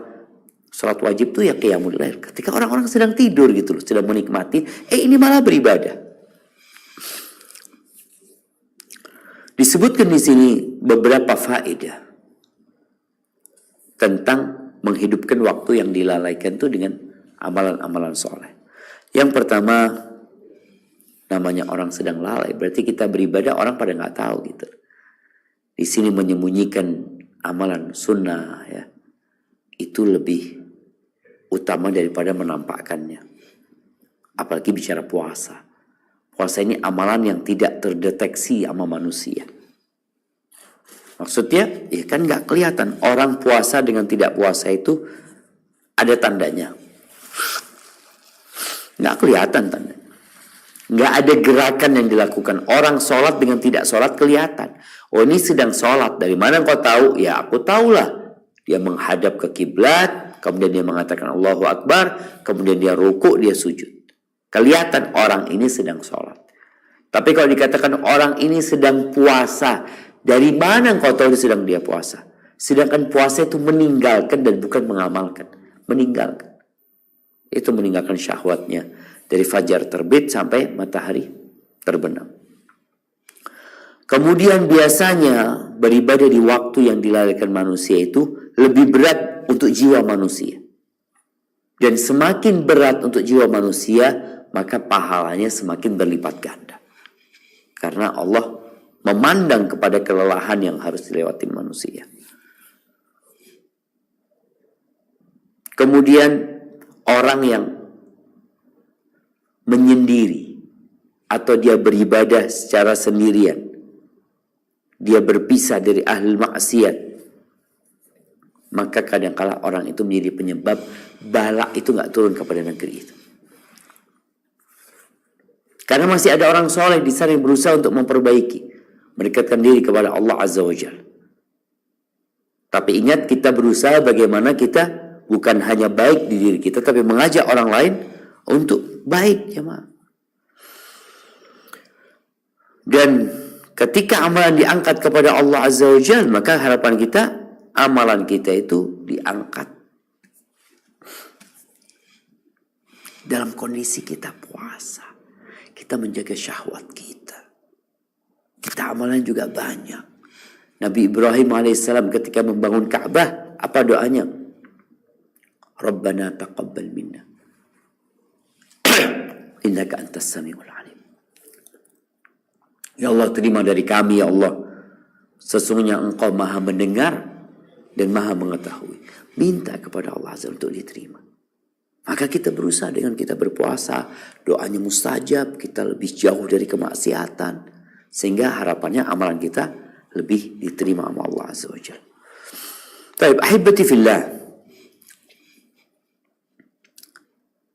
sholat wajib itu ya qiyamul lail. Ketika orang-orang sedang tidur gitu loh, sedang menikmati, ini malah beribadah. Disebutkan di sini beberapa faedah tentang menghidupkan waktu yang dilalaikan itu dengan amalan-amalan soleh. Yang pertama, namanya orang sedang lalai, berarti kita beribadah orang pada nggak tahu gitu. Di sini menyembunyikan amalan sunnah ya, itu lebih utama daripada menampakkannya. Apalagi bicara puasa. Puasa ini amalan yang tidak terdeteksi sama manusia. Maksudnya, ya kan nggak kelihatan. Orang puasa dengan tidak puasa itu ada tandanya. Nggak kelihatan tandanya. Nggak ada gerakan yang dilakukan. Orang sholat dengan tidak sholat kelihatan. Oh, ini sedang sholat. Dari mana kau tahu? Ya aku tahulah. Dia menghadap ke kiblat, kemudian dia mengatakan Allahu Akbar, kemudian dia rukuk, dia sujud. Kelihatan orang ini sedang sholat. Tapi kalau dikatakan orang ini sedang puasa, dari mana engkau tahu sedang dia puasa? Sedangkan puasa itu meninggalkan dan bukan mengamalkan. Meninggalkan. Itu meninggalkan syahwatnya. Dari fajar terbit sampai matahari terbenam. Kemudian biasanya beribadah di waktu yang dilalaikan manusia itu lebih berat untuk jiwa manusia. Dan semakin berat untuk jiwa manusia, maka pahalanya semakin berlipat ganda. Karena Allah memandang kepada kelelahan yang harus dilewati manusia. Kemudian orang yang menyendiri atau dia beribadah secara sendirian, dia berpisah dari ahli maksiat, maka kadangkala orang itu menjadi penyebab bala itu nggak turun kepada negeri itu. Karena masih ada orang soleh di sana yang berusaha untuk memperbaiki, mendekatkan diri kepada Allah Azza wa Jalla. Tapi ingat, kita berusaha bagaimana kita bukan hanya baik di diri kita, tapi mengajak orang lain untuk baik, jemaah. Dan ketika amalan diangkat kepada Allah Azza wa Jalla, maka harapan kita, amalan kita itu diangkat dalam kondisi kita puasa. Kita menjaga syahwat kita. Kita amalan juga banyak. Nabi Ibrahim alaihissalam ketika membangun Ka'bah, apa doanya? Rabbana taqabbal minna. Innaka antas samiul alim. Ya Allah, terima dari kami ya Allah. Sesungguhnya Engkau Maha mendengar dan Maha mengetahui. Minta kepada Allah Azza untuk diterima. Maka kita berusaha dengan kita berpuasa, doanya mustajab, kita lebih jauh dari kemaksiatan, sehingga harapannya amalan kita lebih diterima sama Allah Azza wa Jalla. Baik, ahibati fillah.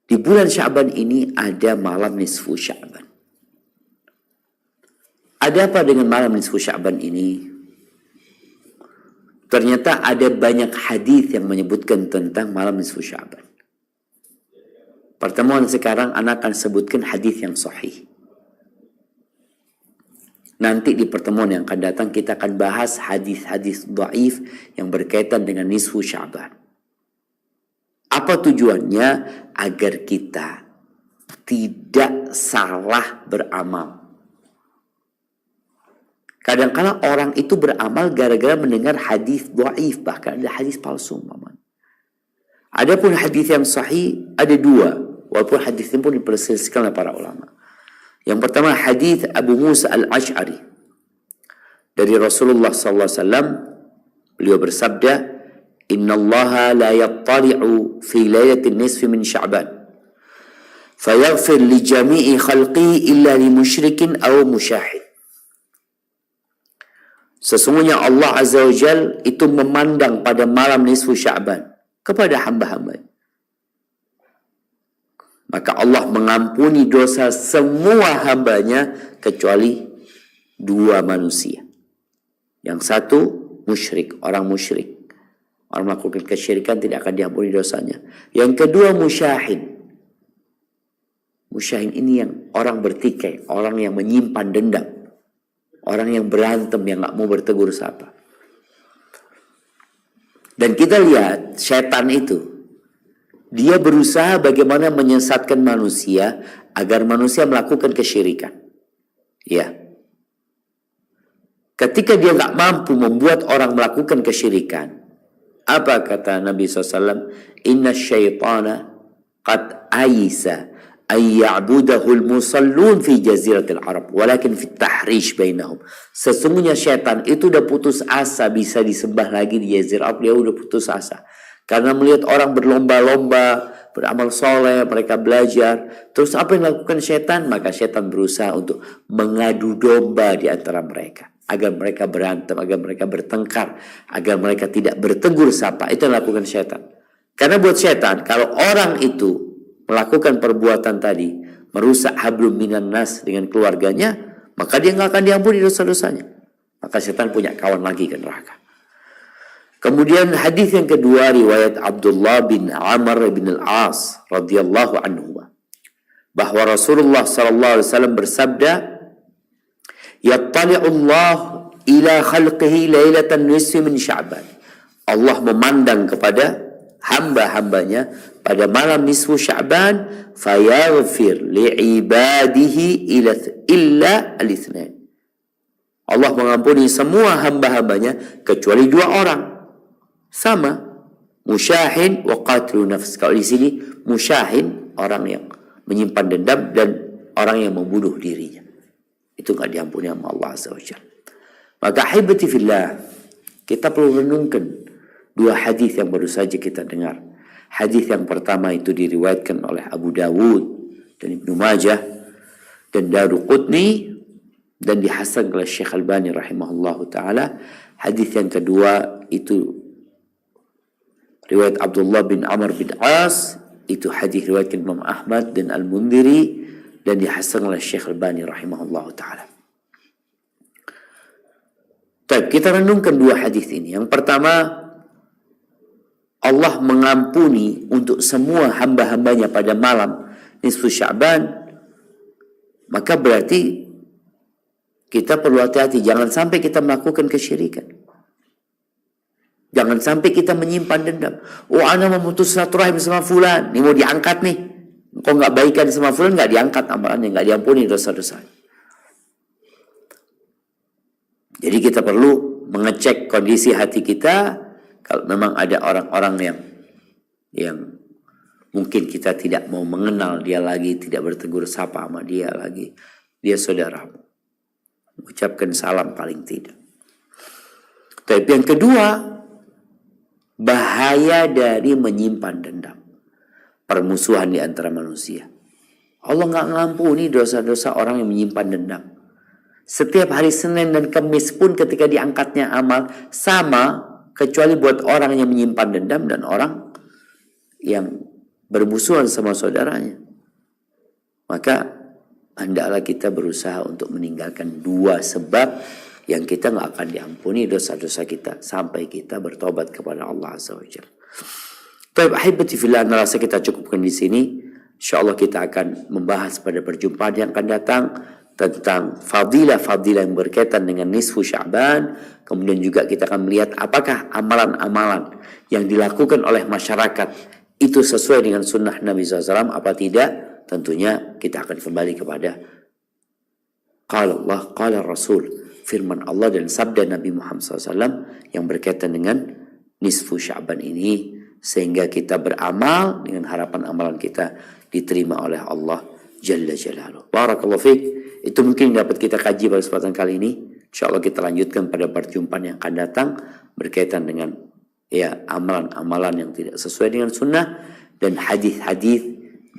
Di bulan Sya'ban ini ada malam nisfu Sya'ban. Ada apa dengan malam nisfu Sya'ban ini? Ternyata ada banyak hadis yang menyebutkan tentang malam nisfu Sya'ban. Pertemuan sekarang anak akan sebutkan hadis yang sahih. Nanti di pertemuan yang akan datang kita akan bahas hadis-hadis dhaif yang berkaitan dengan nisfu Sya'ban. Apa tujuannya? Agar kita tidak salah beramal. Kadang-kala orang itu beramal gara-gara mendengar hadis dhaif, bahkan ada hadis palsu. Adapun hadis yang sahih ada dua. Walaupun hadis ini pun diperselisihkan oleh para ulama. Yang pertama hadis Abu Musa al-Ash'ari dari Rasulullah SAW. Beliau bersabda, Inna Allah la yattali'u fi laylatin nisfi min Sya'ban fayaghfir li jami'i khalqihi illa li musyrikin aw musyahid. Sesungguhnya Allah Azza wa Jal itu memandang pada malam nisfu Sya'ban kepada hamba-hamba. Maka Allah mengampuni dosa semua hambanya kecuali dua manusia. Yang satu musyrik, orang musyrik. Orang melakukan kesyirikan tidak akan diampuni dosanya. Yang kedua musyahid. Musyahid ini yang orang bertikai, orang yang menyimpan dendam. Orang yang berantem, yang gak mau bertegur sapa. Dan kita lihat setan itu, dia berusaha bagaimana menyesatkan manusia agar manusia melakukan kesyirikan. Ya. Ketika dia nggak mampu membuat orang melakukan kesyirikan, apa kata Nabi SAW? Inna syaitana qad aisa ayya'budahul musallun fi jaziratil Arab walakin fit tahrish bainahum. Sesungguhnya syaitan itu udah putus asa bisa disembah lagi di Jazirah Arab. Dia udah putus asa karena melihat orang berlomba-lomba beramal soleh, mereka belajar. Terus apa yang dilakukan syaitan? Maka syaitan berusaha untuk mengadu domba di antara mereka, agar mereka berantem, agar mereka bertengkar, agar mereka tidak bertegur sapa. Itu yang dilakukan syaitan. Karena buat syaitan, kalau orang itu melakukan perbuatan tadi, merusak hablum minan nas dengan keluarganya, maka dia nggak akan diampuni dosa-dosanya. Maka syaitan punya kawan lagi ke neraka. Kemudian hadis yang kedua, riwayat Abdullah bin Amr bin al-As radhiyallahu anhu, bahwa Rasulullah sallallahu alaihi wasallam bersabda, yattali'u Allah ila khalqihi lailatan nisfi min Sya'ban. Allah memandang kepada hamba-hambanya pada malam nisfu Sya'ban, fayaghfir li'ibadihi illa al-itsnain. Allah mengampuni semua hamba-hambanya kecuali dua orang. Sama, musyahin wa qatilu nafs. Kalau di sini musyahin orang yang menyimpan dendam dan orang yang membunuh dirinya. Itu nggak diampuni sama Allah Azza wa Jalla. Maka ahibati fillah, kita perlu renungkan dua hadis yang baru saja kita dengar. Hadis yang pertama itu diriwayatkan oleh Abu Dawud dan Ibnu Majah dan Daruqutni dan dihasan oleh Syekh Albani rahimahullahu taala. Hadis yang kedua itu riwayat Abdullah bin Amr bin As, itu hadis riwayat Imam Ahmad dan Al-Mundhiri dan dihasan oleh Syekh Albani rahimahullahu taala. Baik, kita renungkan dua hadis ini. Yang pertama, Allah mengampuni untuk semua hamba-hambanya pada malam nisfu Sya'ban. Maka berarti kita perlu hati-hati, jangan sampai kita melakukan kesyirikan. Jangan sampai kita menyimpan dendam. Oh, ana memutus silaturahim sama fulan, ini mau diangkat nih. Kok nggak baikan sama fulan, nggak diangkat amalannya, nggak diampuni dosa-dosa. Jadi kita perlu mengecek kondisi hati kita. Kalau memang ada orang-orang yang mungkin kita tidak mau mengenal dia lagi, tidak bertegur sapa sama dia lagi, dia saudaramu, ucapkan salam paling tidak. Tapi yang kedua, bahaya dari menyimpan dendam, permusuhan di antara manusia. Allah nggak ngampuni dosa-dosa orang yang menyimpan dendam. Setiap hari Senin dan Kamis pun ketika diangkatnya amal sama, kecuali buat orang yang menyimpan dendam dan orang yang bermusuhan sama saudaranya. Maka hendaklah kita berusaha untuk meninggalkan dua sebab yang kita nggak akan diampuni dosa-dosa kita sampai kita bertobat kepada Allah Azza wa Jalla. Baik, ahibati fillah, rasa kita cukupkan di sini. Insyaallah kita akan membahas pada perjumpaan yang akan datang tentang fadilah-fadilah yang berkaitan dengan nisfu Sya'ban. Kemudian juga kita akan melihat apakah amalan-amalan yang dilakukan oleh masyarakat itu sesuai dengan sunnah Nabi SAW apa tidak. Tentunya kita akan kembali kepada qala Allah, qala Rasul, firman Allah dan sabda Nabi Muhammad SAW yang berkaitan dengan nisfu Sya'ban ini, sehingga kita beramal dengan harapan amalan kita diterima oleh Allah Jalla Jalaluh. Barakallahu fiik. Itu mungkin dapat kita kaji pada kesempatan kali ini. InsyaAllah kita lanjutkan pada perjumpaan yang akan datang berkaitan dengan amalan-amalan yang tidak sesuai dengan sunnah dan hadis-hadis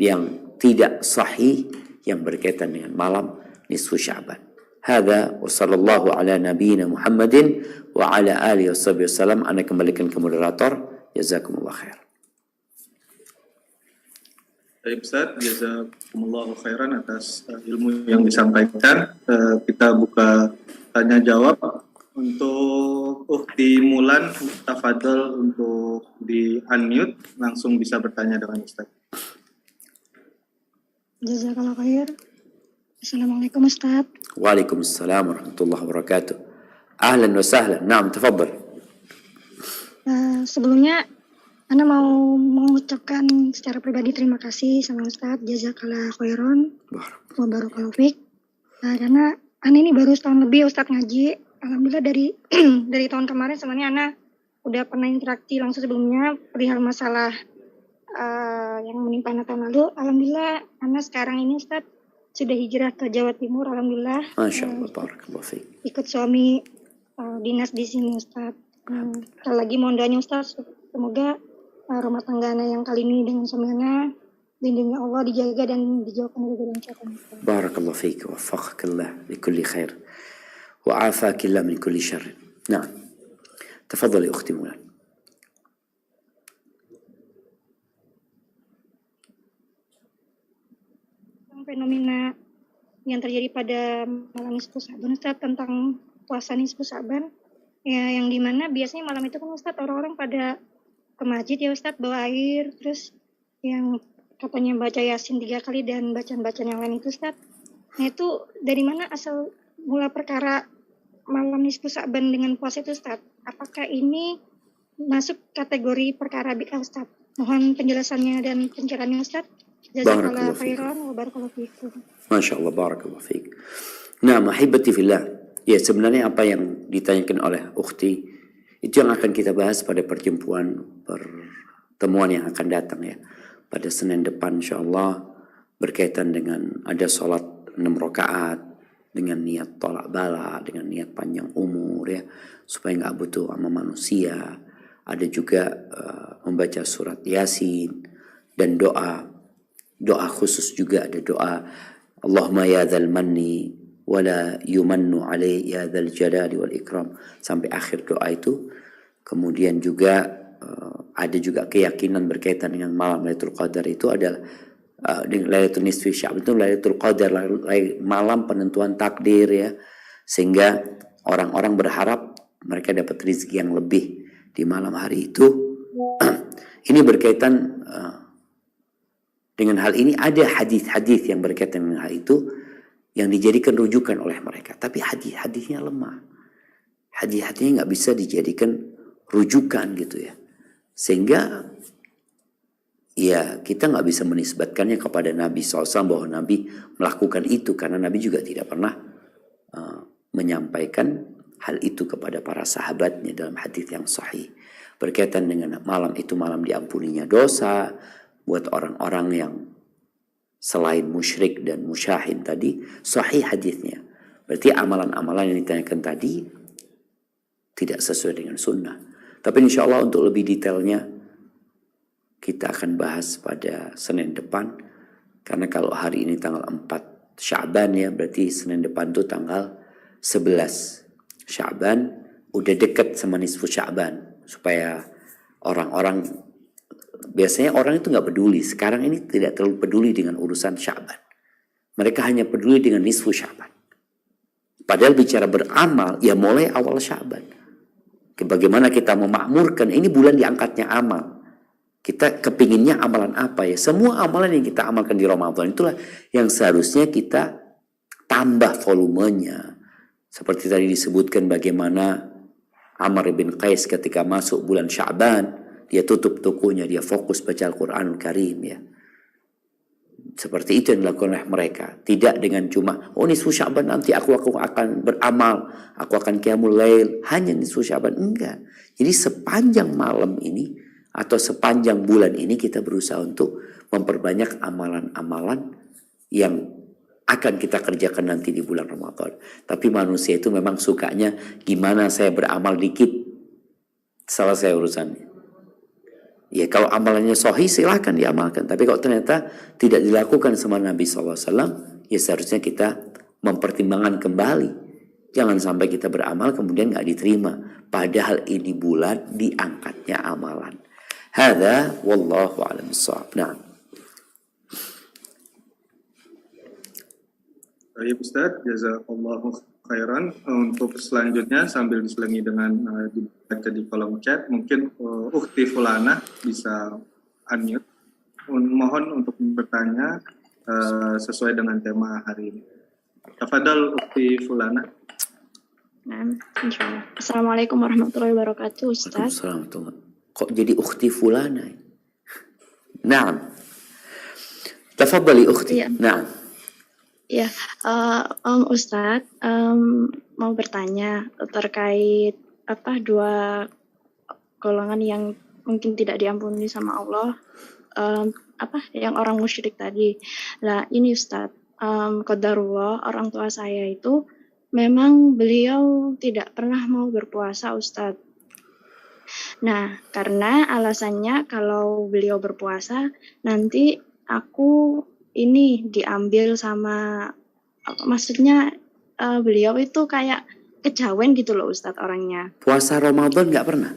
yang tidak sahih yang berkaitan dengan malam nisfu Sya'ban. Hadza wa sallallahu ala nabiyyina Muhammadin wa ala alihi wasallam. Ana kembalikan ke moderator. Jazakumullah khair. Baik Ustaz, jazakumullah khairan atas ilmu yang disampaikan. Kita buka tanya jawab untuk Ukhti Mulan. Tafadhol untuk di unmute, langsung bisa bertanya dengan Ustaz. Jazakallah khair. Assalamualaikum Ustaz. Waalaikumsalam warahmatullahi wabarakatuh. Ahlan wa sahlan. Naam, tafadhal. Sebelumnya Ana mau mengucapkan secara pribadi terima kasih sama Ustadz, jazakallah khairon wa barakallahu fiik. Karena Ana ini baru setahun lebih Ustadz ngaji. Alhamdulillah dari dari tahun kemarin sebenarnya Ana udah pernah interaksi langsung sebelumnya perihal masalah yang menimpa Ana tahun lalu. Alhamdulillah Ana sekarang ini Ustadz sudah hijrah ke Jawa Timur. Alhamdulillah. Masya Allah, barakallahu fiik. Ikut suami dinas di sini Ustadz. Sekali lagi mohon doanya Ustadz, semoga rumah tangga Ana yang kali ini dengan suami Ana lindungi Allah, dijaga dan dijauhkan dari godaan syaitan. Barakallahu fiik, waffaqakallah li kulli khair wa afakillah min kulli syarr. Nah, tafadhali ukhti Mulan. Fenomena yang terjadi pada malam nisfu Sa'ban Ustadz, tentang puasa nisfu Sa'ban ya, yang dimana biasanya malam itu kan Ustadz orang-orang pada ke masjid ya Ustadz, bawa air, terus yang katanya baca Yasin 3 kali dan bacaan-bacaan yang lain itu Ustadz. Nah itu dari mana asal mula perkara malam nisfu Sa'ban dengan puasa itu Ustadz? Apakah ini masuk kategori perkara bid'ah Ustadz? Mohon penjelasannya dan pencerahannya Ustadz. Jazakallah khairan wa barakallahu fiikum. Masya Allah, barakallahu fiik. Nah, mahibati fillah. Ya, sebenarnya apa yang ditanyakan oleh ukhti itu yang akan kita bahas pada pertemuan yang akan datang ya. Pada Senin depan insyaallah, berkaitan dengan ada sholat 6 rakaat dengan niat tolak bala, dengan niat panjang umur ya, supaya nggak butuh sama manusia. Ada juga membaca surat Yasin dan doa khusus juga, ada doa Allahumma ya dzal manni wala yumannu alaihi ya dzal jalali wal ikram sampai akhir doa itu. Kemudian juga ada juga keyakinan berkaitan dengan malam Lailatul Qadar itu adalah Lailatul Nisfi Sya'ban itu Lailatul Qadar, malam penentuan takdir ya, sehingga orang-orang berharap mereka dapat rezeki yang lebih di malam hari itu. Ini berkaitan dengan hal ini, ada hadis-hadis yang berkaitan dengan hal itu yang dijadikan rujukan oleh mereka, tapi hadis-hadisnya lemah. Hadis-hadisnya nggak bisa dijadikan rujukan gitu ya, sehingga ya kita nggak bisa menisbatkannya kepada Nabi SAW bahwa Nabi melakukan itu, karena Nabi juga tidak pernah menyampaikan hal itu kepada para sahabatnya dalam hadis yang sahih berkaitan dengan malam itu, malam diampuninya dosa buat orang-orang yang selain musyrik dan musyahid tadi. Sahih hadisnya, berarti amalan-amalan yang ditanyakan tadi tidak sesuai dengan sunnah. Tapi insya Allah untuk lebih detailnya kita akan bahas pada Senin depan, karena kalau hari ini tanggal 4 Sya'ban ya, berarti Senin depan itu tanggal 11 Sya'ban, udah dekat sama nisfu Sya'ban, supaya orang-orang, biasanya orang itu nggak peduli, sekarang ini tidak terlalu peduli dengan urusan Sya'ban, mereka hanya peduli dengan nisfu Sya'ban. Padahal bicara beramal ya mulai awal Sya'ban. Bagaimana kita memakmurkan ini bulan diangkatnya amal. Kita kepinginnya amalan apa ya? Semua amalan yang kita amalkan di Ramadan itulah yang seharusnya kita tambah volumenya. Seperti tadi disebutkan bagaimana Amr bin Qais ketika masuk bulan Sya'ban, dia tutup tokonya, dia fokus baca Al-Quranul Karim ya. Seperti itu yang dilakukan oleh mereka. Tidak dengan cuma, oh nisfu Sya'ban nanti aku akan beramal, aku akan qiyamul lail, hanya nisfu Sya'ban. Enggak. Jadi sepanjang malam ini atau sepanjang bulan ini kita berusaha untuk memperbanyak amalan-amalan yang akan kita kerjakan nanti di bulan Ramadan. Tapi manusia itu memang sukanya gimana saya beramal dikit, selesai urusannya. Ya kalau amalannya sahih silahkan diamalkan. Tapi kalau ternyata tidak dilakukan sama Nabi SAW, ya seharusnya kita mempertimbangkan kembali. Jangan sampai kita beramal kemudian gak diterima. Padahal ini bulan diangkatnya amalan. Hadza wallahu a'lam bissawab. Nah. Baik Ustaz, jazakallahu khairan. Untuk selanjutnya sambil diselingi dengan dibaca di kolom chat, mungkin Ukhti Fulana bisa unmute. Mohon untuk bertanya sesuai dengan tema hari ini. Tafadhal Ukhti Fulana. Nah, insyaallah. Assalamualaikum warahmatullahi wabarakatuh, Ustaz. Waalaikumsalam. Kok jadi ukhti fulana? Naam. Tafadhali ukhti. Iya, Naam. iya. Ustaz, mau bertanya terkait dua golongan yang mungkin tidak diampuni sama Allah, yang orang musyrik tadi. Nah, ini Ustaz, qadarullah, orang tua saya itu memang beliau tidak pernah mau berpuasa, Ustaz. Nah, karena alasannya kalau beliau berpuasa nanti aku ini diambil sama, maksudnya beliau itu kayak kejawen gitu loh Ustadz orangnya. Puasa Ramadan nggak pernah?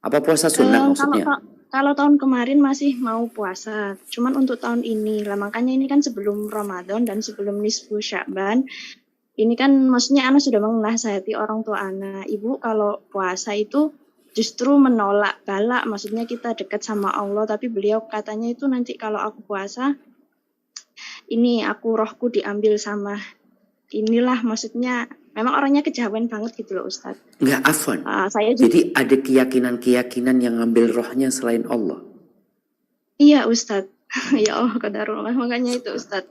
Apa puasa sunnah maksudnya? Kalau tahun kemarin masih mau puasa, cuman untuk tahun ini lah, makanya ini kan sebelum Ramadan dan sebelum nisfu Sya'ban. Ini kan maksudnya Ana sudah menasihati orang tua Ana, Ibu kalau puasa itu justru menolak bala, maksudnya kita dekat sama Allah, tapi beliau katanya itu nanti kalau aku puasa, ini rohku diambil sama inilah, maksudnya memang orangnya kejawen banget gitu loh Ustadz. Nggak, afwan. Saya juga, Jadi ada keyakinan-keyakinan yang ngambil rohnya selain Allah. iya Ustadz. Ya Allah, qadarullah, makanya itu Ustadz.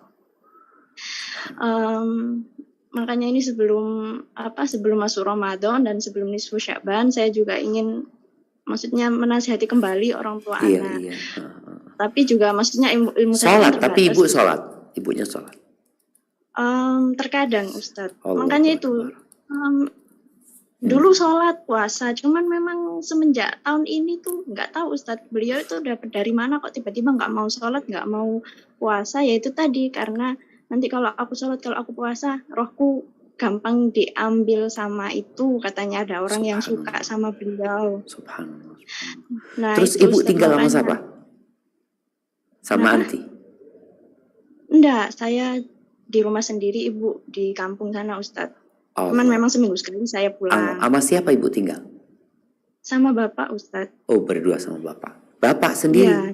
Makanya ini sebelum masuk Ramadan dan sebelum nisfu Sya'ban, saya juga ingin maksudnya menasihati kembali orang tua Ana. Iya. Tapi juga maksudnya ilmu saya Sholat, kan tapi terbatas. ibu sholat. Ibunya sholat. Terkadang Ustadz. Allah Makanya Akbar. itu dulu sholat puasa, cuman memang semenjak tahun ini tuh nggak tahu Ustadz, beliau itu dapat dari mana kok tiba-tiba nggak mau sholat, nggak mau puasa. Ya itu tadi, karena nanti kalau aku sholat, kalau aku puasa, rohku gampang diambil sama itu, katanya ada orang yang suka sama beliau. Subhanallah. Nah, Terus itu, ibu Ustadz, tinggal sama makanya. siapa? Sama Kenapa? anti? Enggak, saya di rumah sendiri, Ibu, di kampung sana Ustadz. Cuman memang seminggu sekali saya pulang. Sama siapa ibu tinggal? Sama Bapak Ustadz. Oh, berdua sama bapak. Bapak sendiri Iya.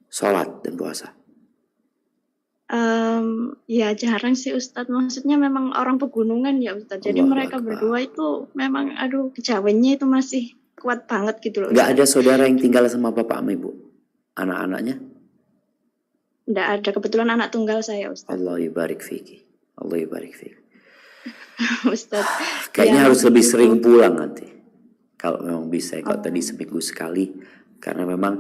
sholat dan puasa? Ya jarang sih Ustadz, maksudnya memang orang pegunungan ya Ustadz. Jadi Allahu mereka Akbar. berdua itu memang kejawennya itu masih kuat banget gitu loh. Nggak ada saudara yang tinggal sama bapak sama ibu? Anak-anaknya? Nggak ada, kebetulan anak tunggal saya Ustadz. Allah yubarik fiki. Allah yubarik fiki. Ustadz. Kayaknya Ya, harus lebih itu. sering pulang nanti. Kalau memang bisa, kalau tadi seminggu sekali. Karena memang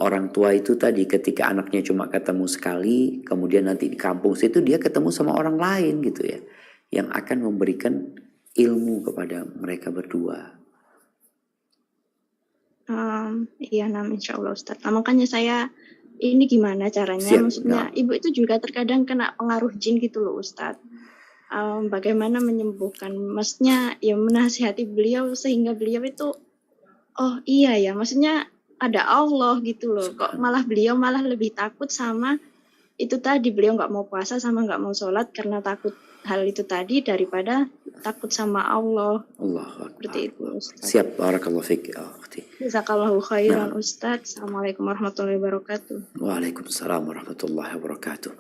orang tua itu tadi ketika anaknya cuma ketemu sekali, kemudian nanti di kampung situ dia ketemu sama orang lain gitu ya, yang akan memberikan ilmu kepada mereka berdua. Iya, insya Allah Ustadz. Nah, makanya saya ini gimana caranya? Siap, Maksudnya ibu itu juga terkadang kena pengaruh jin gitu loh Ustadz. Bagaimana menyembuhkan? Maksudnya ya menasihati beliau sehingga beliau itu, oh iya ya, maksudnya ada Allah gitu loh. Kok malah beliau malah lebih takut sama itu tadi, beliau nggak mau puasa sama nggak mau sholat karena takut hal itu tadi daripada takut sama Allah. Allahu Akbar. Seperti itu Ustadz. Siap, barakallahu fiki. Jazakallahu khairan Ustadz. Assalamualaikum warahmatullahi wabarakatuh. Waalaikumsalam warahmatullahi wabarakatuh.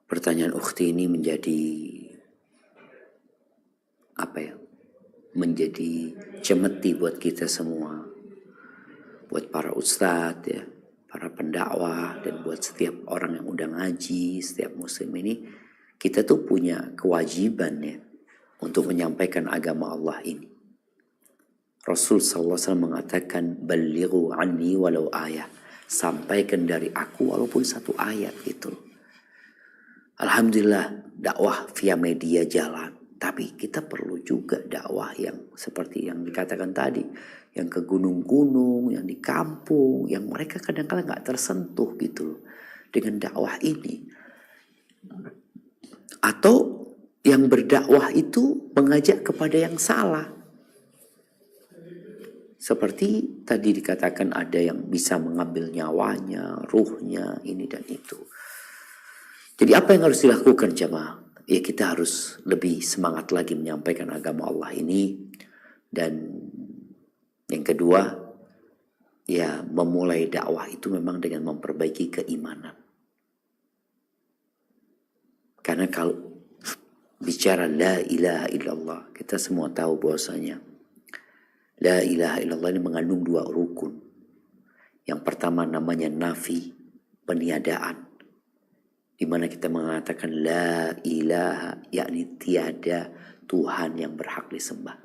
Pertanyaan ukhti ini menjadi menjadi cemeti buat kita semua, buat para ustadz ya, para pendakwah, dan buat setiap orang yang udah ngaji, setiap muslim ini. Kita tuh punya kewajiban ya untuk menyampaikan agama Allah ini. Rasul SAW mengatakan, balighu anni walau ayah, sampaikan dari aku walaupun satu ayat gitu. Alhamdulillah dakwah via media jalan, tapi kita perlu juga dakwah yang seperti yang dikatakan tadi, yang ke gunung-gunung, yang di kampung, yang mereka kadang-kadang nggak tersentuh gitu dengan dakwah ini. Atau yang berdakwah itu mengajak kepada yang salah. Seperti tadi dikatakan ada yang bisa mengambil nyawanya, ruhnya, ini dan itu. Jadi apa yang harus dilakukan jemaah? Ya kita harus lebih semangat lagi menyampaikan agama Allah ini. Dan yang kedua, ya memulai dakwah itu memang dengan memperbaiki keimanan. Karena kalau bicara la ilaha illallah, kita semua tahu bahwasanya la ilaha illallah ini mengandung dua rukun. Yang pertama namanya nafi, peniadaan, di mana kita mengatakan la ilaha, yakni tiada Tuhan yang berhak disembah.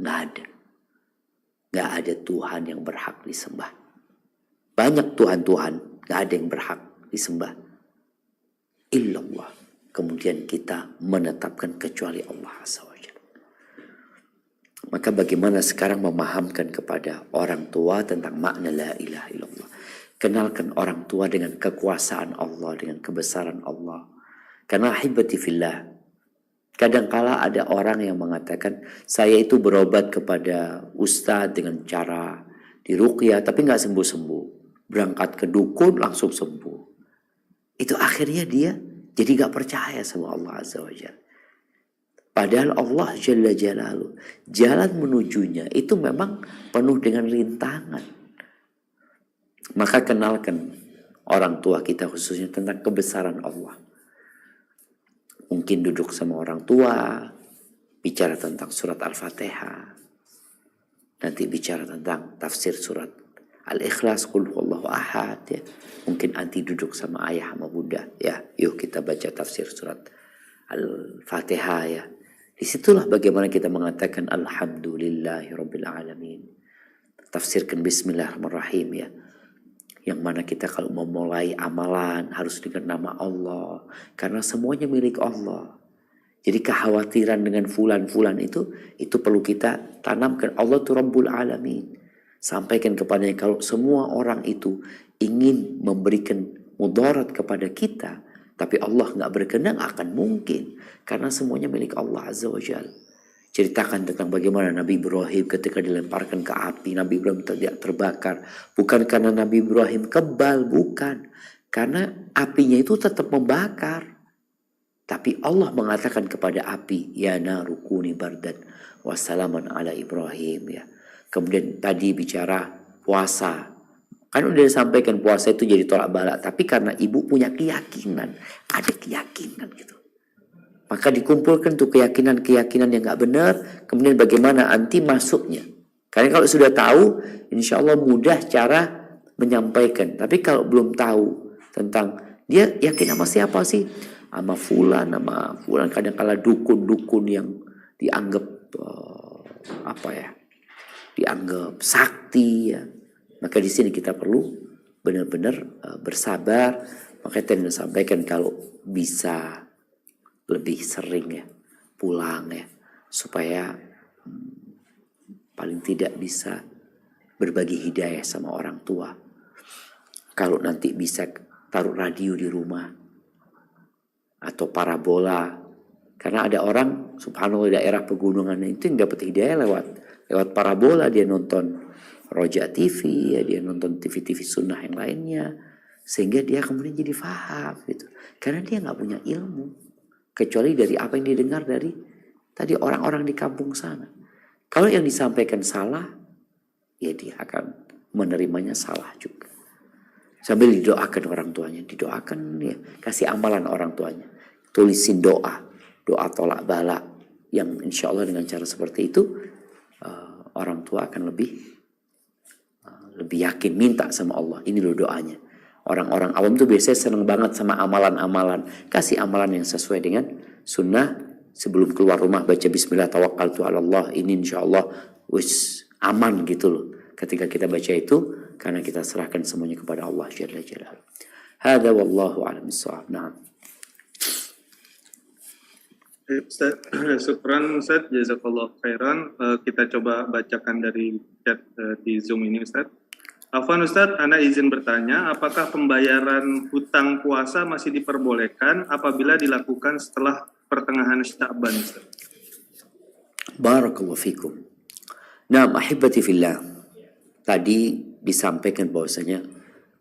Nggak ada Tuhan yang berhak disembah. Banyak Tuhan-Tuhan, nggak ada yang berhak disembah. Illallah. Kemudian kita menetapkan kecuali Allah Azza wa Jalla. Maka bagaimana sekarang memahamkan kepada orang tua tentang makna la ilaha illallah. Kenalkan orang tua dengan kekuasaan Allah, dengan kebesaran Allah. Karena ahibati fillah, kadangkala ada orang yang mengatakan, saya itu berobat kepada ustadz dengan cara diruqyah, tapi nggak sembuh-sembuh. Berangkat ke dukun langsung sembuh. Itu akhirnya dia jadi gak percaya sama Allah Azza wa Jalla. Padahal Allah Jalla Jalaluh, jalan menujunya itu memang penuh dengan rintangan. Maka kenalkan orang tua kita khususnya tentang kebesaran Allah. Mungkin duduk sama orang tua, bicara tentang surat Al-Fatihah. Nanti bicara tentang tafsir surat Al-Ikhlas, Qul huwallahu ahad, ya. Mungkin nanti duduk sama ayah sama bunda, ya. Yuk kita baca tafsir surat Al-Fatihah, ya. Disitulah bagaimana kita mengatakan Alhamdulillahirabbil alamin. Tafsirkan Bismillahirrahmanirrahim, ya. Yang mana kita kalau memulai amalan harus dengan nama Allah, karena semuanya milik Allah. Jadi kekhawatiran dengan fulan-fulan itu perlu kita tanamkan. Allah itu Rabbul Alamin. Sampaikan kepadanya kalau semua orang itu ingin memberikan mudarat kepada kita, tapi Allah nggak berkenan, akan mungkin. Karena semuanya milik Allah Azza wa Jalla. Ceritakan tentang bagaimana Nabi Ibrahim ketika dilemparkan ke api, Nabi Ibrahim tidak terbakar. Bukan karena Nabi Ibrahim kebal, bukan. Karena apinya itu tetap membakar. Tapi Allah mengatakan kepada api, ya naru kuni bardan wassalaman ala Ibrahim, ya. Kemudian tadi bicara puasa. Kan udah disampaikan puasa itu jadi tolak balak. Tapi karena ibu punya keyakinan. Ada keyakinan gitu. Maka dikumpulkan tuh keyakinan-keyakinan yang gak benar. Kemudian bagaimana anti masuknya. Karena kalau sudah tahu, insya Allah mudah cara menyampaikan. Tapi kalau belum tahu tentang dia yakin sama siapa sih? Sama fulan. Kadang-kala dukun-dukun yang dianggap dianggap sakti, ya. Maka di sini kita perlu benar-benar bersabar. Maka tadi sampaikan kalau bisa lebih sering, ya, pulang, ya, supaya paling tidak bisa berbagi hidayah sama orang tua. Kalau nanti bisa taruh radio di rumah atau parabola, karena ada orang subhanallah daerah pegunungan itu yang dapat hidayah lewat parabola. Dia nonton Roja TV, ya, dia nonton TV-TV sunnah yang lainnya, sehingga dia kemudian jadi faham gitu. Karena dia nggak punya ilmu kecuali dari apa yang didengar dari tadi orang-orang di kampung sana. Kalau yang disampaikan salah, ya dia akan menerimanya salah juga. Sambil didoakan orang tuanya, didoakan, ya, kasih amalan orang tuanya, tulisin doa tolak balak, yang insya Allah dengan cara seperti itu orang tua akan lebih yakin, minta sama Allah. Ini loh doanya. Orang-orang awam tuh biasanya seneng banget sama amalan-amalan. Kasih amalan yang sesuai dengan sunnah. Sebelum keluar rumah baca bismillah tawakkaltu ala Allah. Ini insya Allah wis aman gitu loh. Ketika kita baca itu, karena kita serahkan semuanya kepada Allah Jalla Jalaluhu. Hada wallahu a'lam bissawab. Na'am. Ustaz, syukran Ustaz, jazakallah khairan. Kita coba bacakan dari chat di Zoom ini Ustaz. Afwan Ustaz, Anda izin bertanya, apakah pembayaran hutang puasa masih diperbolehkan apabila dilakukan setelah pertengahan Sya'ban Ustaz? Barakallahu fikum. Naam ahibati fillah. Tadi disampaikan bahwasanya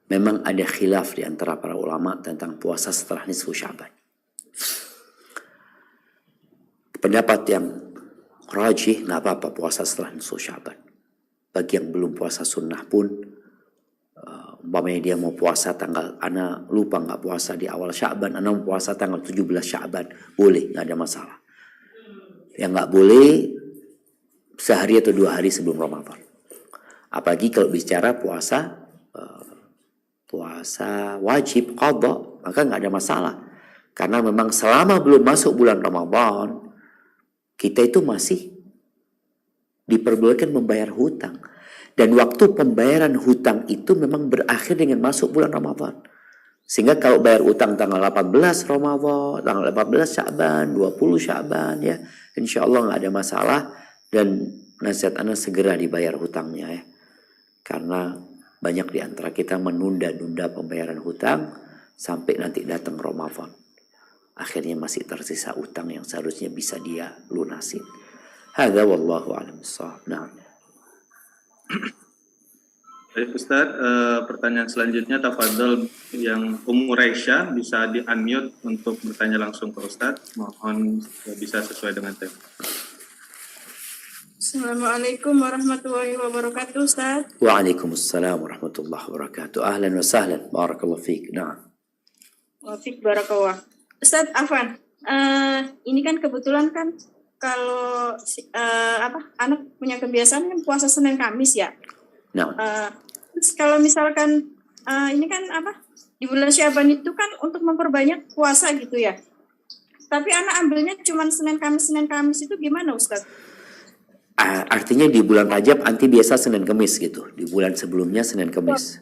memang ada khilaf di antara para ulama tentang puasa setelah nisfu Sya'ban. Pendapat yang rajih nggak apa-apa puasa setelah nisfu Sya'ban. Bagi yang belum puasa sunnah pun, umpamanya dia mau puasa tanggal, ana lupa nggak puasa di awal Sya'ban, ana mau puasa tanggal 17 Sya'ban, boleh, nggak ada masalah. Yang nggak boleh sehari atau 2 hari sebelum Ramadan. Apalagi kalau bicara puasa wajib qadha, maka nggak ada masalah. Karena memang selama belum masuk bulan Ramadan, kita itu masih diperbolehkan membayar hutang. Dan waktu pembayaran hutang itu memang berakhir dengan masuk bulan Ramadan. Sehingga kalau bayar utang tanggal 18 Ramadan, tanggal 18 Sya'ban, 20 Sya'ban ya, insya Allah nggak ada masalah. Dan nasihat Anda segera dibayar hutangnya ya. Karena banyak di antara kita menunda-nunda pembayaran hutang sampai nanti datang Ramadan. Akhirnya masih tersisa utang yang seharusnya bisa dia lunasin. Hadza wallahu a'lam bissawab. Nah. Baik Ustaz, pertanyaan selanjutnya tafadhol yang Raisya bisa di-unmute untuk bertanya langsung ke Ustaz. Mohon bisa sesuai dengan tema. Assalamualaikum warahmatullahi wabarakatuh, Ustaz. Waalaikumsalam warahmatullahi wabarakatuh. Ahlan wa sahlan. Barakallahu fiik. Nah. Wafik barakallah. Ustaz Afwan, ini kan kebetulan kan kalau anak punya kebiasaan kan puasa Senin Kamis ya. Nah. Terus kalau misalkan ini kan di bulan Sya'ban itu kan untuk memperbanyak puasa gitu ya. Tapi anak ambilnya cuma Senin Kamis itu gimana Ustaz? Artinya di bulan Rajab anti biasa Senin Kamis gitu. Di bulan sebelumnya Senin Kamis.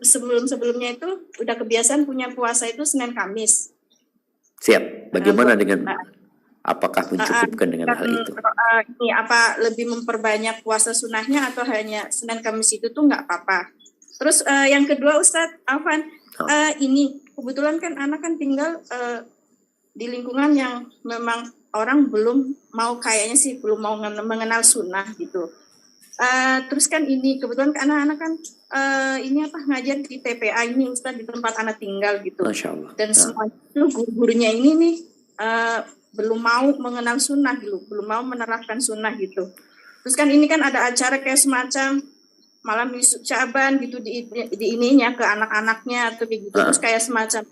Sebelumnya itu udah kebiasaan punya puasa itu Senin Kamis. Siap. Bagaimana dengan apakah mencukupkan dengan hal itu? Ini apa lebih memperbanyak puasa sunnahnya atau hanya Senin Kamis itu tuh nggak apa-apa. Terus yang kedua Ustadz Afwan, ini kebetulan kan anak kan tinggal di lingkungan yang memang orang belum mau kayaknya sih belum mau mengenal sunnah gitu. Terus kan ini kebetulan anak-anak kan ini ngajar di TPA ini Ustadz di tempat anak tinggal gitu. Masya Allah. Dan semua itu guru-gurunya ini nih belum mau mengenal sunnah gitu, belum mau menerapkan sunnah gitu. Terus kan ini kan ada acara kayak semacam malam nisfu Sya'ban gitu di ininya ke anak-anaknya atau gitu. Terus kayak semacam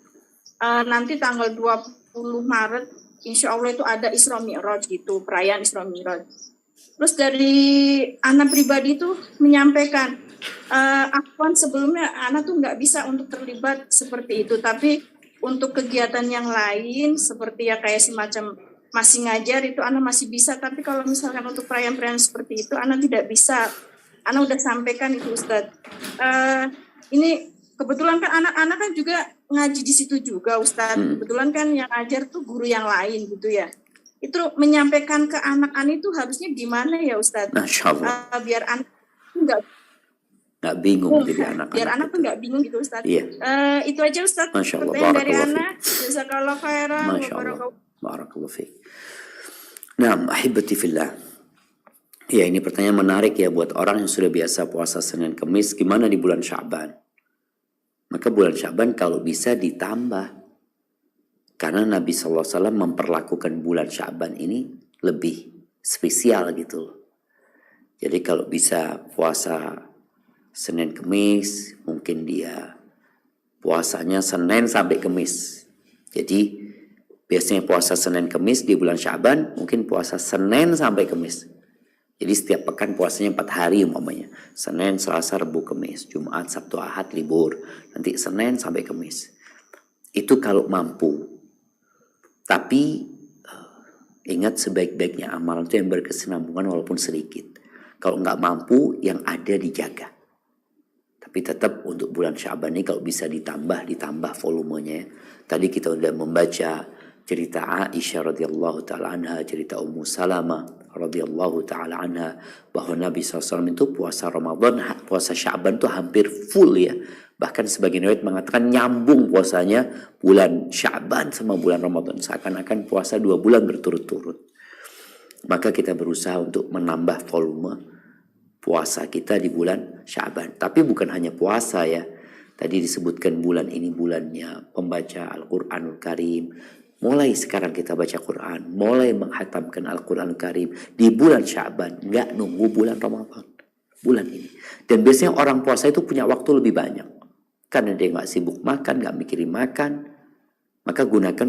nanti tanggal 20 Maret insya Allah itu ada Isra Mi'raj gitu, perayaan Isra Mi'raj. Terus dari anak pribadi itu menyampaikan, Afwan sebelumnya anak tuh nggak bisa untuk terlibat seperti itu, tapi untuk kegiatan yang lain seperti ya kayak semacam masih ngajar itu anak masih bisa, tapi kalau misalkan untuk perayaan-perayaan seperti itu anak tidak bisa. Anak udah sampaikan itu Ustadz. Ini kebetulan kan anak-anak kan juga ngaji di situ juga Ustadz. Kebetulan kan yang ngajar tuh guru yang lain gitu ya. Itu menyampaikan ke anak-anak itu harusnya gimana ya Ustadz? Masya Allah. Biar anak nggak bingung jadi anak-anak. Biar anak tuh nggak bingung gitu Ustadz. Iya. Itu aja Ustadz. Masya Allah. Pertanyaan dari anak. Jazakallah khairan. Masya Allah. Barakallahu fiik. Nah, ahibati fillah. Ya, ini pertanyaan menarik ya buat orang yang sudah biasa puasa Senin Kamis. Gimana di bulan Sya'ban? Maka bulan Sya'ban kalau bisa ditambah. Karena Nabi SAW memperlakukan bulan Sya'ban ini lebih spesial gitu. Jadi kalau bisa puasa Senin Kamis, mungkin dia puasanya Senin sampai Kamis. Jadi biasanya puasa Senin Kamis di bulan Sya'ban, mungkin puasa Senin sampai Kamis. Jadi setiap pekan puasanya 4 hari umpamanya. Senin, Selasa, Rabu, Kamis. Jumat, Sabtu, Ahad, libur. Nanti Senin sampai Kamis. Itu kalau mampu. Tapi ingat sebaik-baiknya amal itu yang berkesinambungan walaupun sedikit. Kalau nggak mampu, yang ada dijaga. Tapi tetap untuk bulan Sya'ban ini kalau bisa ditambah volumenya. Tadi kita udah membaca cerita Aisyah radhiyallahu taala anha, cerita Ummu Salamah radhiyallahu taala anha bahwa Nabi SAW itu puasa Ramadan, puasa Sya'ban itu hampir full ya. Bahkan sebagian riwayat mengatakan nyambung puasanya bulan Sya'ban sama bulan Ramadan, seakan-akan puasa 2 bulan berturut-turut. Maka kita berusaha untuk menambah volume puasa kita di bulan Sya'ban. Tapi bukan hanya puasa ya. Tadi disebutkan bulan ini bulannya pembaca Al-Quranul Karim. Mulai sekarang kita baca Quran, mulai menghatamkan Al-Quran Karim di bulan Sya'ban, nggak nunggu bulan Ramadan, bulan ini. Dan biasanya orang puasa itu punya waktu lebih banyak, karena dia nggak sibuk makan, nggak mikirin makan, maka gunakan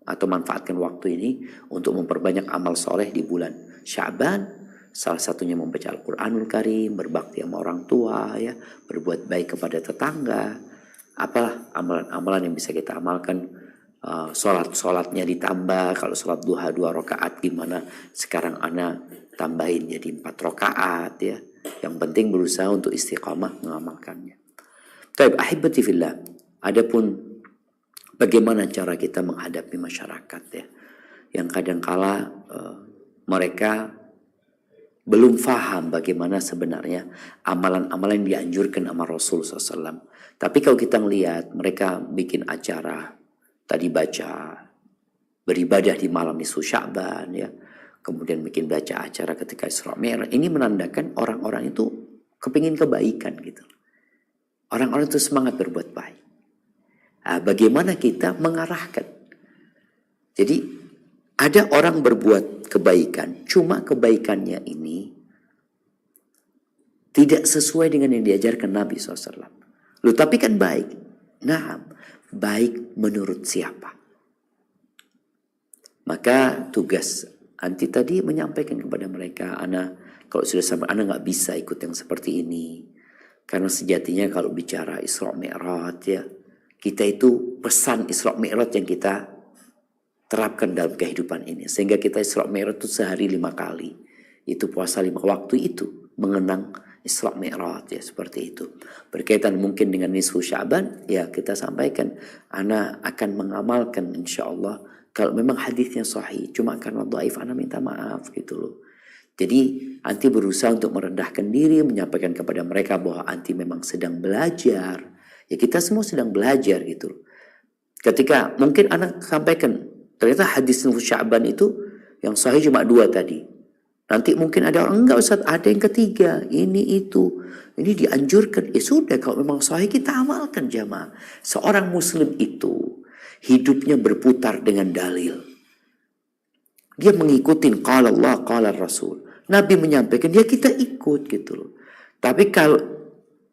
atau manfaatkan waktu ini untuk memperbanyak amal soleh di bulan Sya'ban. Salah satunya membaca Al-Quranul Karim, berbakti sama orang tua, ya, berbuat baik kepada tetangga. Apalah amalan-amalan yang bisa kita amalkan. Sholatnya ditambah. Kalau sholat duha 2 rakaat gimana? Sekarang ana tambahin jadi 4 rakaat, ya. Yang penting berusaha untuk istiqamah mengamalkannya. Taib ahibati fillah. Adapun bagaimana cara kita menghadapi masyarakat, ya, yang kadangkala mereka belum faham bagaimana sebenarnya amalan-amalan yang dianjurkan sama Rasul SAW. Tapi kalau kita melihat mereka bikin acara, tadi baca, beribadah di malam nisfu Sya'ban, ya, kemudian bikin baca acara ketika Isra Mi'raj, ini menandakan orang-orang itu kepingin kebaikan gitu. Orang-orang itu semangat berbuat baik. Nah, bagaimana kita mengarahkan? Jadi ada orang berbuat kebaikan, cuma kebaikannya ini tidak sesuai dengan yang diajarkan Nabi SAW. Loh, tapi kan baik. Nah, baik menurut siapa? Maka tugas anti tadi menyampaikan kepada mereka, ana kalau sudah sampai, ana nggak bisa ikut yang seperti ini. Karena sejatinya kalau bicara Isra Mi'raj, ya, kita itu pesan Isra Mi'raj yang kita terapkan dalam kehidupan ini. Sehingga kita Isra Mi'raj itu sehari 5 kali. Itu puasa 5 waktu itu. Mengenang Isra Mi'raj, ya, seperti itu. Berkaitan mungkin dengan nisfu Sya'ban, ya kita sampaikan. Ana akan mengamalkan insya Allah. Kalau memang hadisnya sahih. Cuma karena dhaif, ana minta maaf gitu loh. Jadi anti berusaha untuk merendahkan diri. Menyampaikan kepada mereka bahwa anti memang sedang belajar. Ya kita semua sedang belajar gitu loh. Ketika mungkin anak sampaikan, ternyata hadis nisfu Sya'ban itu yang sahih cuma 2 tadi. Nanti mungkin ada orang, enggak Ustaz, ada yang ketiga, ini itu. Ini dianjurkan. Ya sudah, kalau memang sahih kita amalkan jamaah. Seorang muslim itu hidupnya berputar dengan dalil. Dia mengikuti qala Allah, qala Rasul. Nabi menyampaikan, ya kita ikut gitu loh. Tapi kalau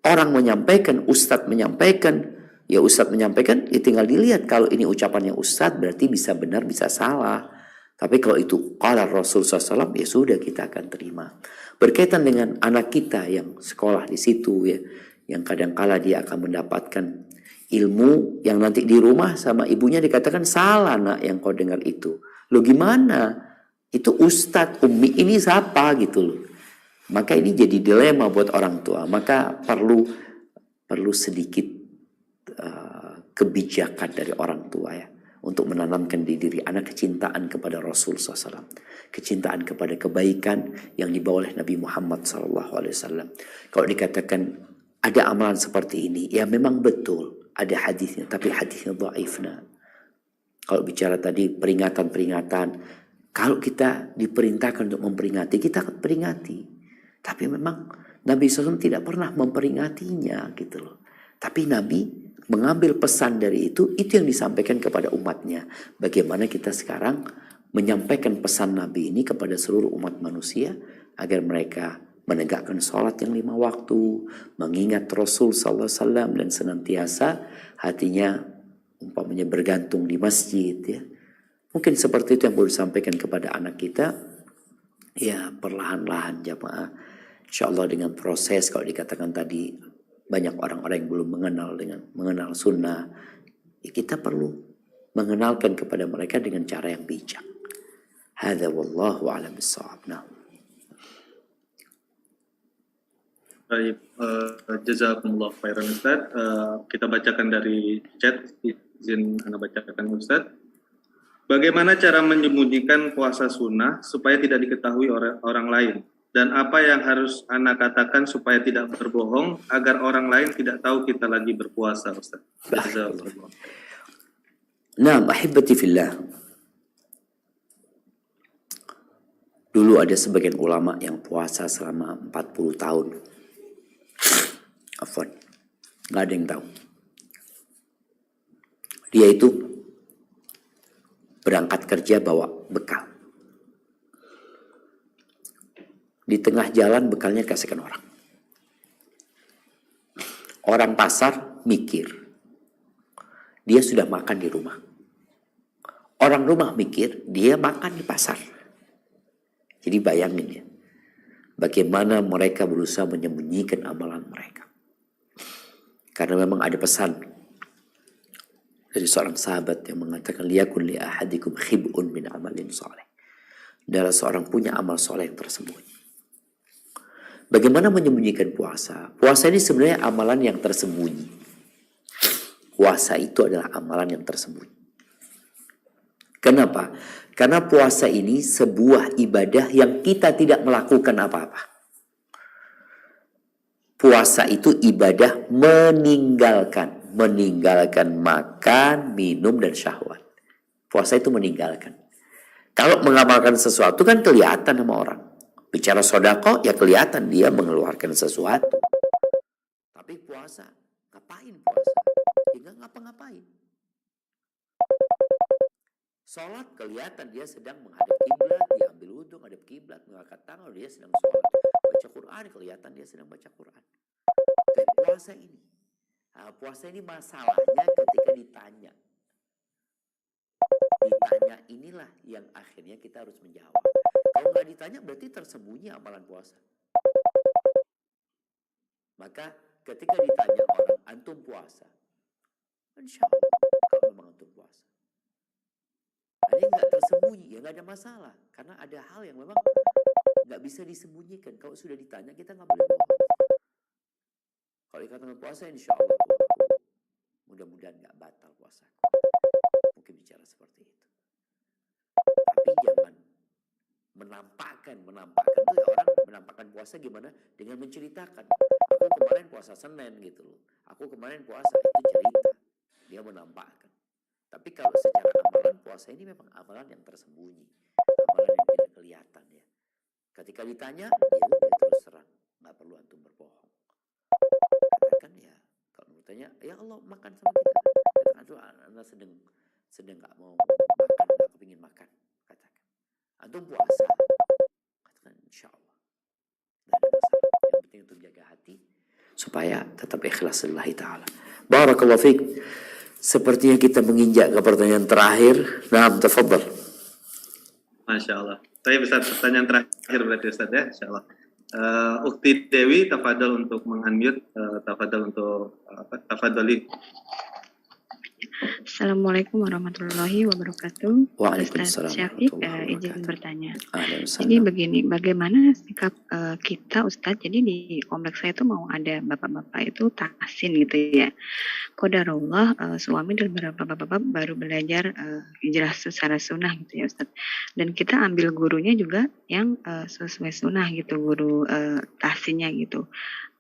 orang menyampaikan, ustadz menyampaikan, ya ustadz menyampaikan, ya tinggal dilihat. Kalau ini ucapannya ustadz berarti bisa benar, bisa salah. Tapi kalau itu qala Rasul SAW, ya sudah kita akan terima. Berkaitan dengan anak kita yang sekolah di situ, ya, yang kadangkala dia akan mendapatkan ilmu yang nanti di rumah sama ibunya dikatakan salah nak yang kau dengar itu. Lo gimana? Itu ustadz, umi ini siapa gitu loh. Maka ini jadi dilema buat orang tua. Maka perlu sedikit kebijakan dari orang tua, ya, untuk menanamkan di diri anak kecintaan kepada Rasul SAW, kecintaan kepada kebaikan yang dibawa oleh Nabi Muhammad SAW. Kalau dikatakan ada amalan seperti ini, ya memang betul ada hadisnya, tapi hadisnya dhaif. Kalau bicara tadi peringatan-peringatan, kalau kita diperintahkan untuk memperingati, kita akan peringati. Tapi memang Nabi SAW tidak pernah memperingatinya gitu loh. Tapi Nabi mengambil pesan dari itu yang disampaikan kepada umatnya. Bagaimana kita sekarang menyampaikan pesan Nabi ini kepada seluruh umat manusia agar mereka menegakkan sholat yang 5 waktu, mengingat Rasul SAW dan senantiasa hatinya umpamanya bergantung di masjid, ya. Mungkin seperti itu yang perlu disampaikan kepada anak kita, ya, perlahan-lahan jamaah. InsyaAllah dengan proses, kalau dikatakan tadi banyak orang-orang yang belum mengenal sunnah, ya kita perlu mengenalkan kepada mereka dengan cara yang bijak. Hadza wallahu a'lam bissawab. Nah. Baik, jazakumullah khairan Ustaz. Kita bacakan dari chat, izin Anda bacakan Ustaz. Bagaimana cara menyembunyikan puasa sunnah supaya tidak diketahui orang lain? Dan apa yang harus Anda katakan supaya tidak berbohong agar orang lain tidak tahu kita lagi berpuasa, Ustaz? Nah, ahibati fillah. Dulu ada sebagian ulama yang puasa selama 40 tahun. Afwan, nggak ada yang tahu. Dia itu berangkat kerja bawa bekal. Di tengah jalan bekalnya dikasihkan orang. Orang pasar mikir, dia sudah makan di rumah. Orang rumah mikir dia makan di pasar. Jadi bayangin ya, bagaimana mereka berusaha menyembunyikan amalan mereka. Karena memang ada pesan dari seorang sahabat yang mengatakan, liyakun li ahadikum khib'un min amalin soleh. Adalah seorang punya amal soleh yang tersembunyi. Bagaimana menyembunyikan puasa? Puasa ini sebenarnya amalan yang tersembunyi. Puasa itu adalah amalan yang tersembunyi. Kenapa? Karena puasa ini sebuah ibadah yang kita tidak melakukan apa-apa. Puasa itu ibadah meninggalkan makan, minum, dan syahwat. Puasa itu meninggalkan. Kalau mengamalkan sesuatu kan kelihatan sama orang. Bicara sodako ya kelihatan dia mengeluarkan sesuatu. Tapi puasa, ngapain puasa? Tidak ngapa-ngapain. Sholat kelihatan dia sedang menghadap kiblat, dia ambil wudhu, menghadap kiblat, mengangkat tangan, dia sedang sholat. Baca Quran kelihatan dia sedang baca Quran. Tapi puasa ini masalahnya ketika ditanya. Ditanya inilah yang akhirnya kita harus menjawab. Kalau nggak ditanya berarti tersembunyi amalan puasa. Maka ketika ditanya orang, antum puasa? Insya Allah, kalau memang antum puasa. Ini nggak tersembunyi, ya nggak ada masalah. Karena ada hal yang memang nggak bisa disembunyikan. Kalau sudah ditanya kita nggak boleh bohong. Kalau dikatakan puasa, insya Allah mudah-mudahan nggak batal puasa. Mungkin bicara seperti itu. Tapi jangan menampakkan itu ya, orang menampakkan puasa gimana dengan menceritakan. Aku kemarin puasa Senin gitu loh. Aku kemarin puasa, itu cerita. Dia menampakkan. Tapi kalau secara amalan puasa ini memang amalan yang tersembunyi. Amalan yang tidak kelihatan ya. Ketika ditanya, ya udah terus terang. Nggak perlu antum berbohong. Katakan ya, kalau bertanya, ya Allah makan sama kita. Katakan, aduh anak sedang nggak mau makan, nggak kepingin makan. Katakan, antum puasa. Katakan, insya Allah. Nggak ada masalah. Yang penting untuk jaga hati supaya tetap ikhlas lillahi ta'ala. Barakallahu fiik. Sepertinya kita menginjak ke pertanyaan terakhir. Naam, tafadhal. Masya Allah. Saya bisa pertanyaan terakhir berarti Ustaz ya, insya Allah. Ukti Dewi, tafadhal untuk mengunmute, tafadhal untuk tafadhali. Assalamualaikum warahmatullahi wabarakatuh. Waalaikumsalam Ustaz Syafiq, warahmatullahi izin wabarakatuh. bertanya. Waalaikumsalam. Jadi begini, bagaimana sikap kita Ustadz? Jadi di kompleks saya itu mau ada bapak-bapak itu tahsin gitu ya. Qadarullah suami dan beberapa bapak-bapak baru belajar hijrah secara sunnah gitu ya Ustadz. Dan kita ambil gurunya juga yang sesuai sunnah gitu, guru tahsinnya gitu.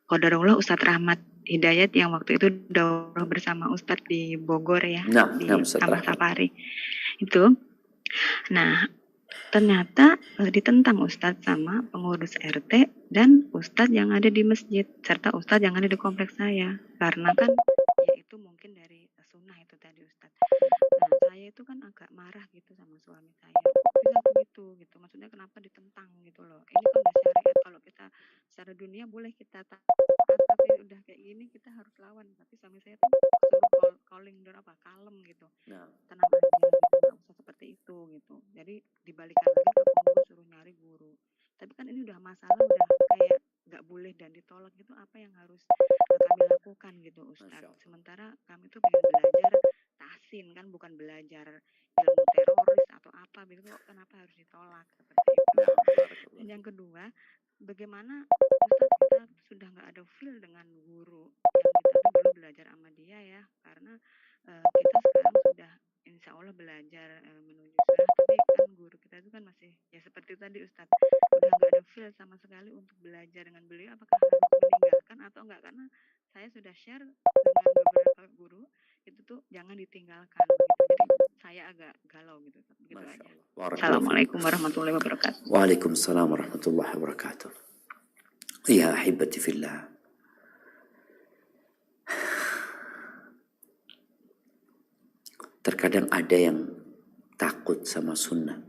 Qadarullah Ustadz Rahmat Hidayat yang waktu itu daurah bersama Ustadz di Bogor ya, di Taman Safari itu. Nah, ternyata ditentang Ustadz sama pengurus RT dan Ustadz yang ada di masjid serta Ustadz yang ada di kompleks saya, karena kan ya itu mungkin dari sunnah itu tadi Ustadz. Nah, saya itu kan agak marah gitu sama suami saya, bisa begitu gitu, maksudnya kenapa ditentang gitu loh. Ini kan udah syariat, kalau kita secara dunia boleh kita taat, tapi udah kayak gini kita harus lawan. Tapi suami saya tuh suruh calling door kalem gitu, tenang aja gitu, nggak usah seperti itu gitu. Jadi dibalikan lagi ke pengurus suruh nyari guru. Tapi kan ini udah masalah, udah kayak nggak boleh dan ditolak gitu, apa yang harus kami lakukan gitu Ustadz. Sementara kami tuh pengen belajar tahsin kan, bukan belajar ilmu teroris atau apa begitu, kenapa harus ditolak seperti itu. Dan yang kedua, bagaimana Ustadz kita sudah nggak ada feel dengan guru yang kita tuh dulu belajar sama dia ya, karena kita sekarang sudah insya Allah belajar menuju sunnah, tapi kan guru kita itu kan masih ya seperti tadi Ustadz, udah nggak ada feel sama sekali untuk belajar dengan beliau. Apakah harus meninggalkan atau enggak? Karena saya sudah share dengan beberapa guru itu tuh jangan ditinggalkan gitu. Jadi saya agak galau gitu. Begitu aja. Assalamualaikum warahmatullahi wabarakatuh. Waalaikumsalam warahmatullahi wabarakatuh. Ya ahibati fillah. Terkadang ada yang takut sama sunnah.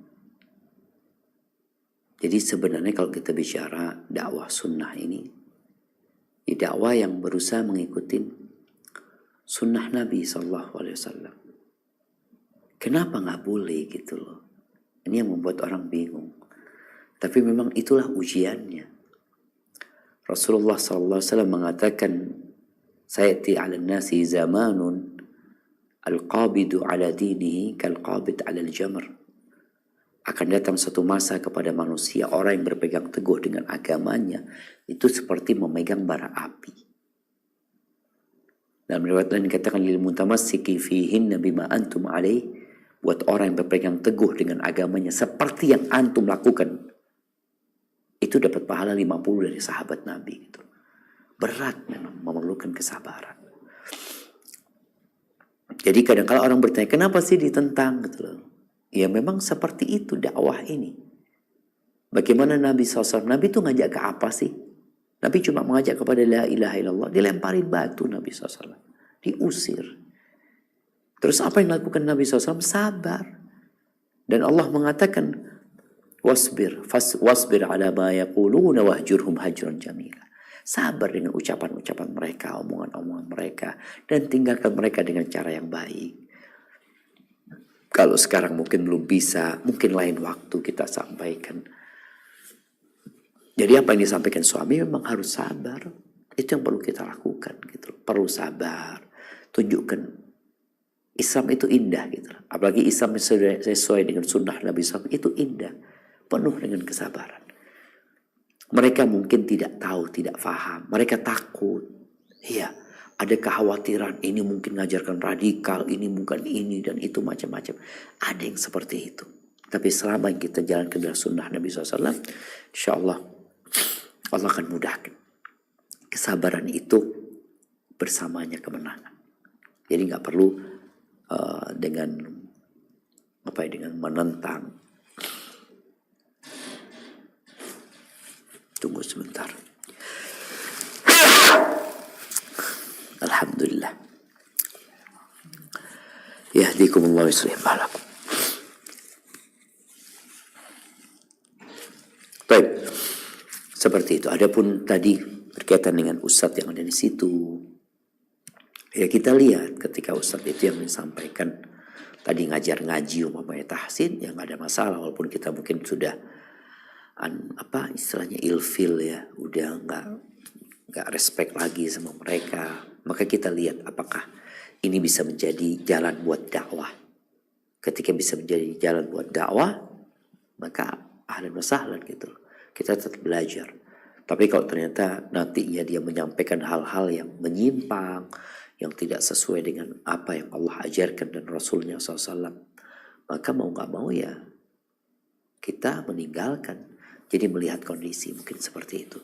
Jadi sebenarnya kalau kita bicara dakwah sunnah ini, dakwah yang berusaha mengikuti sunnah Nabi SAW. Kenapa nggak boleh gitu loh? Ini yang membuat orang bingung. Tapi memang itulah ujiannya. Rasulullah SAW mengatakan, sayati 'ala nasi zamanun al-qabidu 'ala dinihi kal-qabid 'ala al-jamr. Akan datang satu masa kepada manusia, orang yang berpegang teguh dengan agamanya itu seperti memegang bara api. Dalam riwayat lain dikatakan, lil mutamassiki fihinna bima antum alaih, buat orang yang berpegang teguh dengan agamanya seperti yang antum lakukan, itu dapat pahala 50 dari sahabat Nabi gitu. Berat memang, memerlukan kesabaran. Jadi kadang-kala orang bertanya, kenapa sih ditentang gitu loh? Ya memang seperti itu dakwah ini. Bagaimana Nabi SAW? Nabi itu ngajak ke apa sih? Nabi cuma mengajak kepada la ilaha illallah. Dilemparin batu Nabi SAW. Diusir. Terus apa yang dilakukan Nabi SAW? Sabar. Dan Allah mengatakan, wasbir ala ma yaquluna wahjurhum hajran jamila. Sabar dengan ucapan-ucapan mereka, omongan-omongan mereka, dan tinggalkan mereka dengan cara yang baik. Kalau sekarang mungkin belum bisa, mungkin lain waktu kita sampaikan. Jadi apa yang disampaikan suami memang harus sabar. Itu yang perlu kita lakukan gitu. Perlu sabar. Tunjukkan Islam itu indah gitu. Apalagi Islam yang sesuai dengan sunnah Nabi SAW itu indah. Penuh dengan kesabaran. Mereka mungkin tidak tahu, tidak paham. Mereka takut. Iya. Ada kekhawatiran, ini mungkin ngajarkan radikal, ini bukan ini dan itu macam-macam. Ada yang seperti itu. Tapi selama kita jalankan dengan sunnah Nabi SAW, insya Allah Allah akan mudahkan. Kesabaran itu bersamanya kemenangan. Jadi nggak perlu dengan menentang. Tunggu sebentar. Alhamdulillah. Yahdikumullah wa yuslih balakum. Baik. Seperti itu. Adapun tadi berkaitan dengan ustadz yang ada di situ. Ya kita lihat ketika ustadz itu yang disampaikan tadi ngajar ngaji umpamanya tahsin, ya nggak ada masalah walaupun kita mungkin sudah istilahnya ilfil ya, udah nggak respect lagi sama mereka. Maka kita lihat apakah ini bisa menjadi jalan buat dakwah. Ketika bisa menjadi jalan buat dakwah, maka ahlan wa sahlan gitu. Kita tetap belajar. Tapi kalau ternyata nantinya dia menyampaikan hal-hal yang menyimpang, yang tidak sesuai dengan apa yang Allah ajarkan dan Rasulnya SAW, maka mau nggak mau ya kita meninggalkan. Jadi melihat kondisi mungkin seperti itu.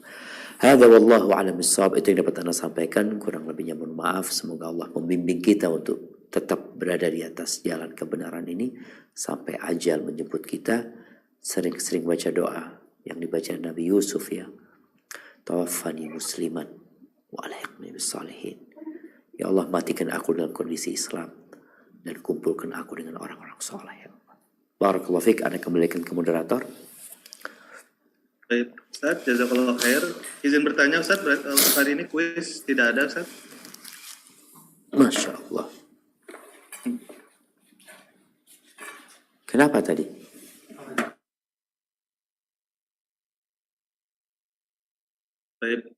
Hadza wallahu a'lam bissawab. Itu yang dapat Anda sampaikan. Kurang lebihnya mohon maaf. Semoga Allah membimbing kita untuk tetap berada di atas jalan kebenaran ini sampai ajal menjemput kita. Sering-sering baca doa yang dibaca Nabi Yusuf ya. Tawaffani musliman wa alhiqni bis salihin. Ya Allah, matikan aku dalam kondisi Islam dan kumpulkan aku dengan orang-orang saleh. Barakallahu fiik. Anda kembalikan ke moderator. Baik, Ustaz, jazakallah khair. Izin bertanya, Ustaz, hari ini kuis tidak ada, Ustaz? Masya Allah. Kenapa tadi? Baik,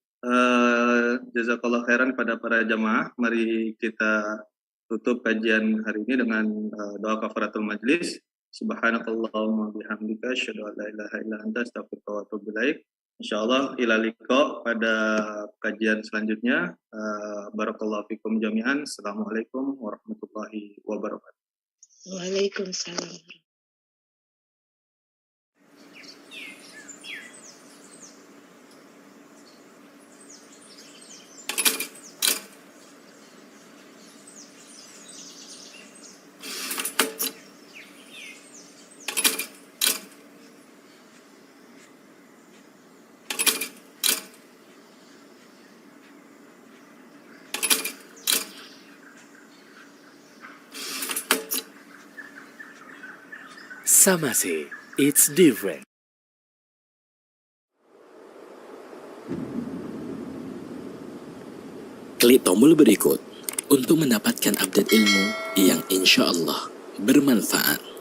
jazakallah khairan pada para jamaah. Mari kita tutup kajian hari ini dengan doa kafaratul majlis. Subhanakallahumma bihamdika asyhadu an la ilaha illa anta astaghfiruka wa atubu ilaik. Insyaallah ila liqa pada kajian selanjutnya. Barakallahu fikum jami'an. Assalamualaikum warahmatullahi wabarakatuh. Waalaikumsalam. Samase, it's different. Klik tombol berikut untuk mendapatkan update ilmu yang insya Allah bermanfaat.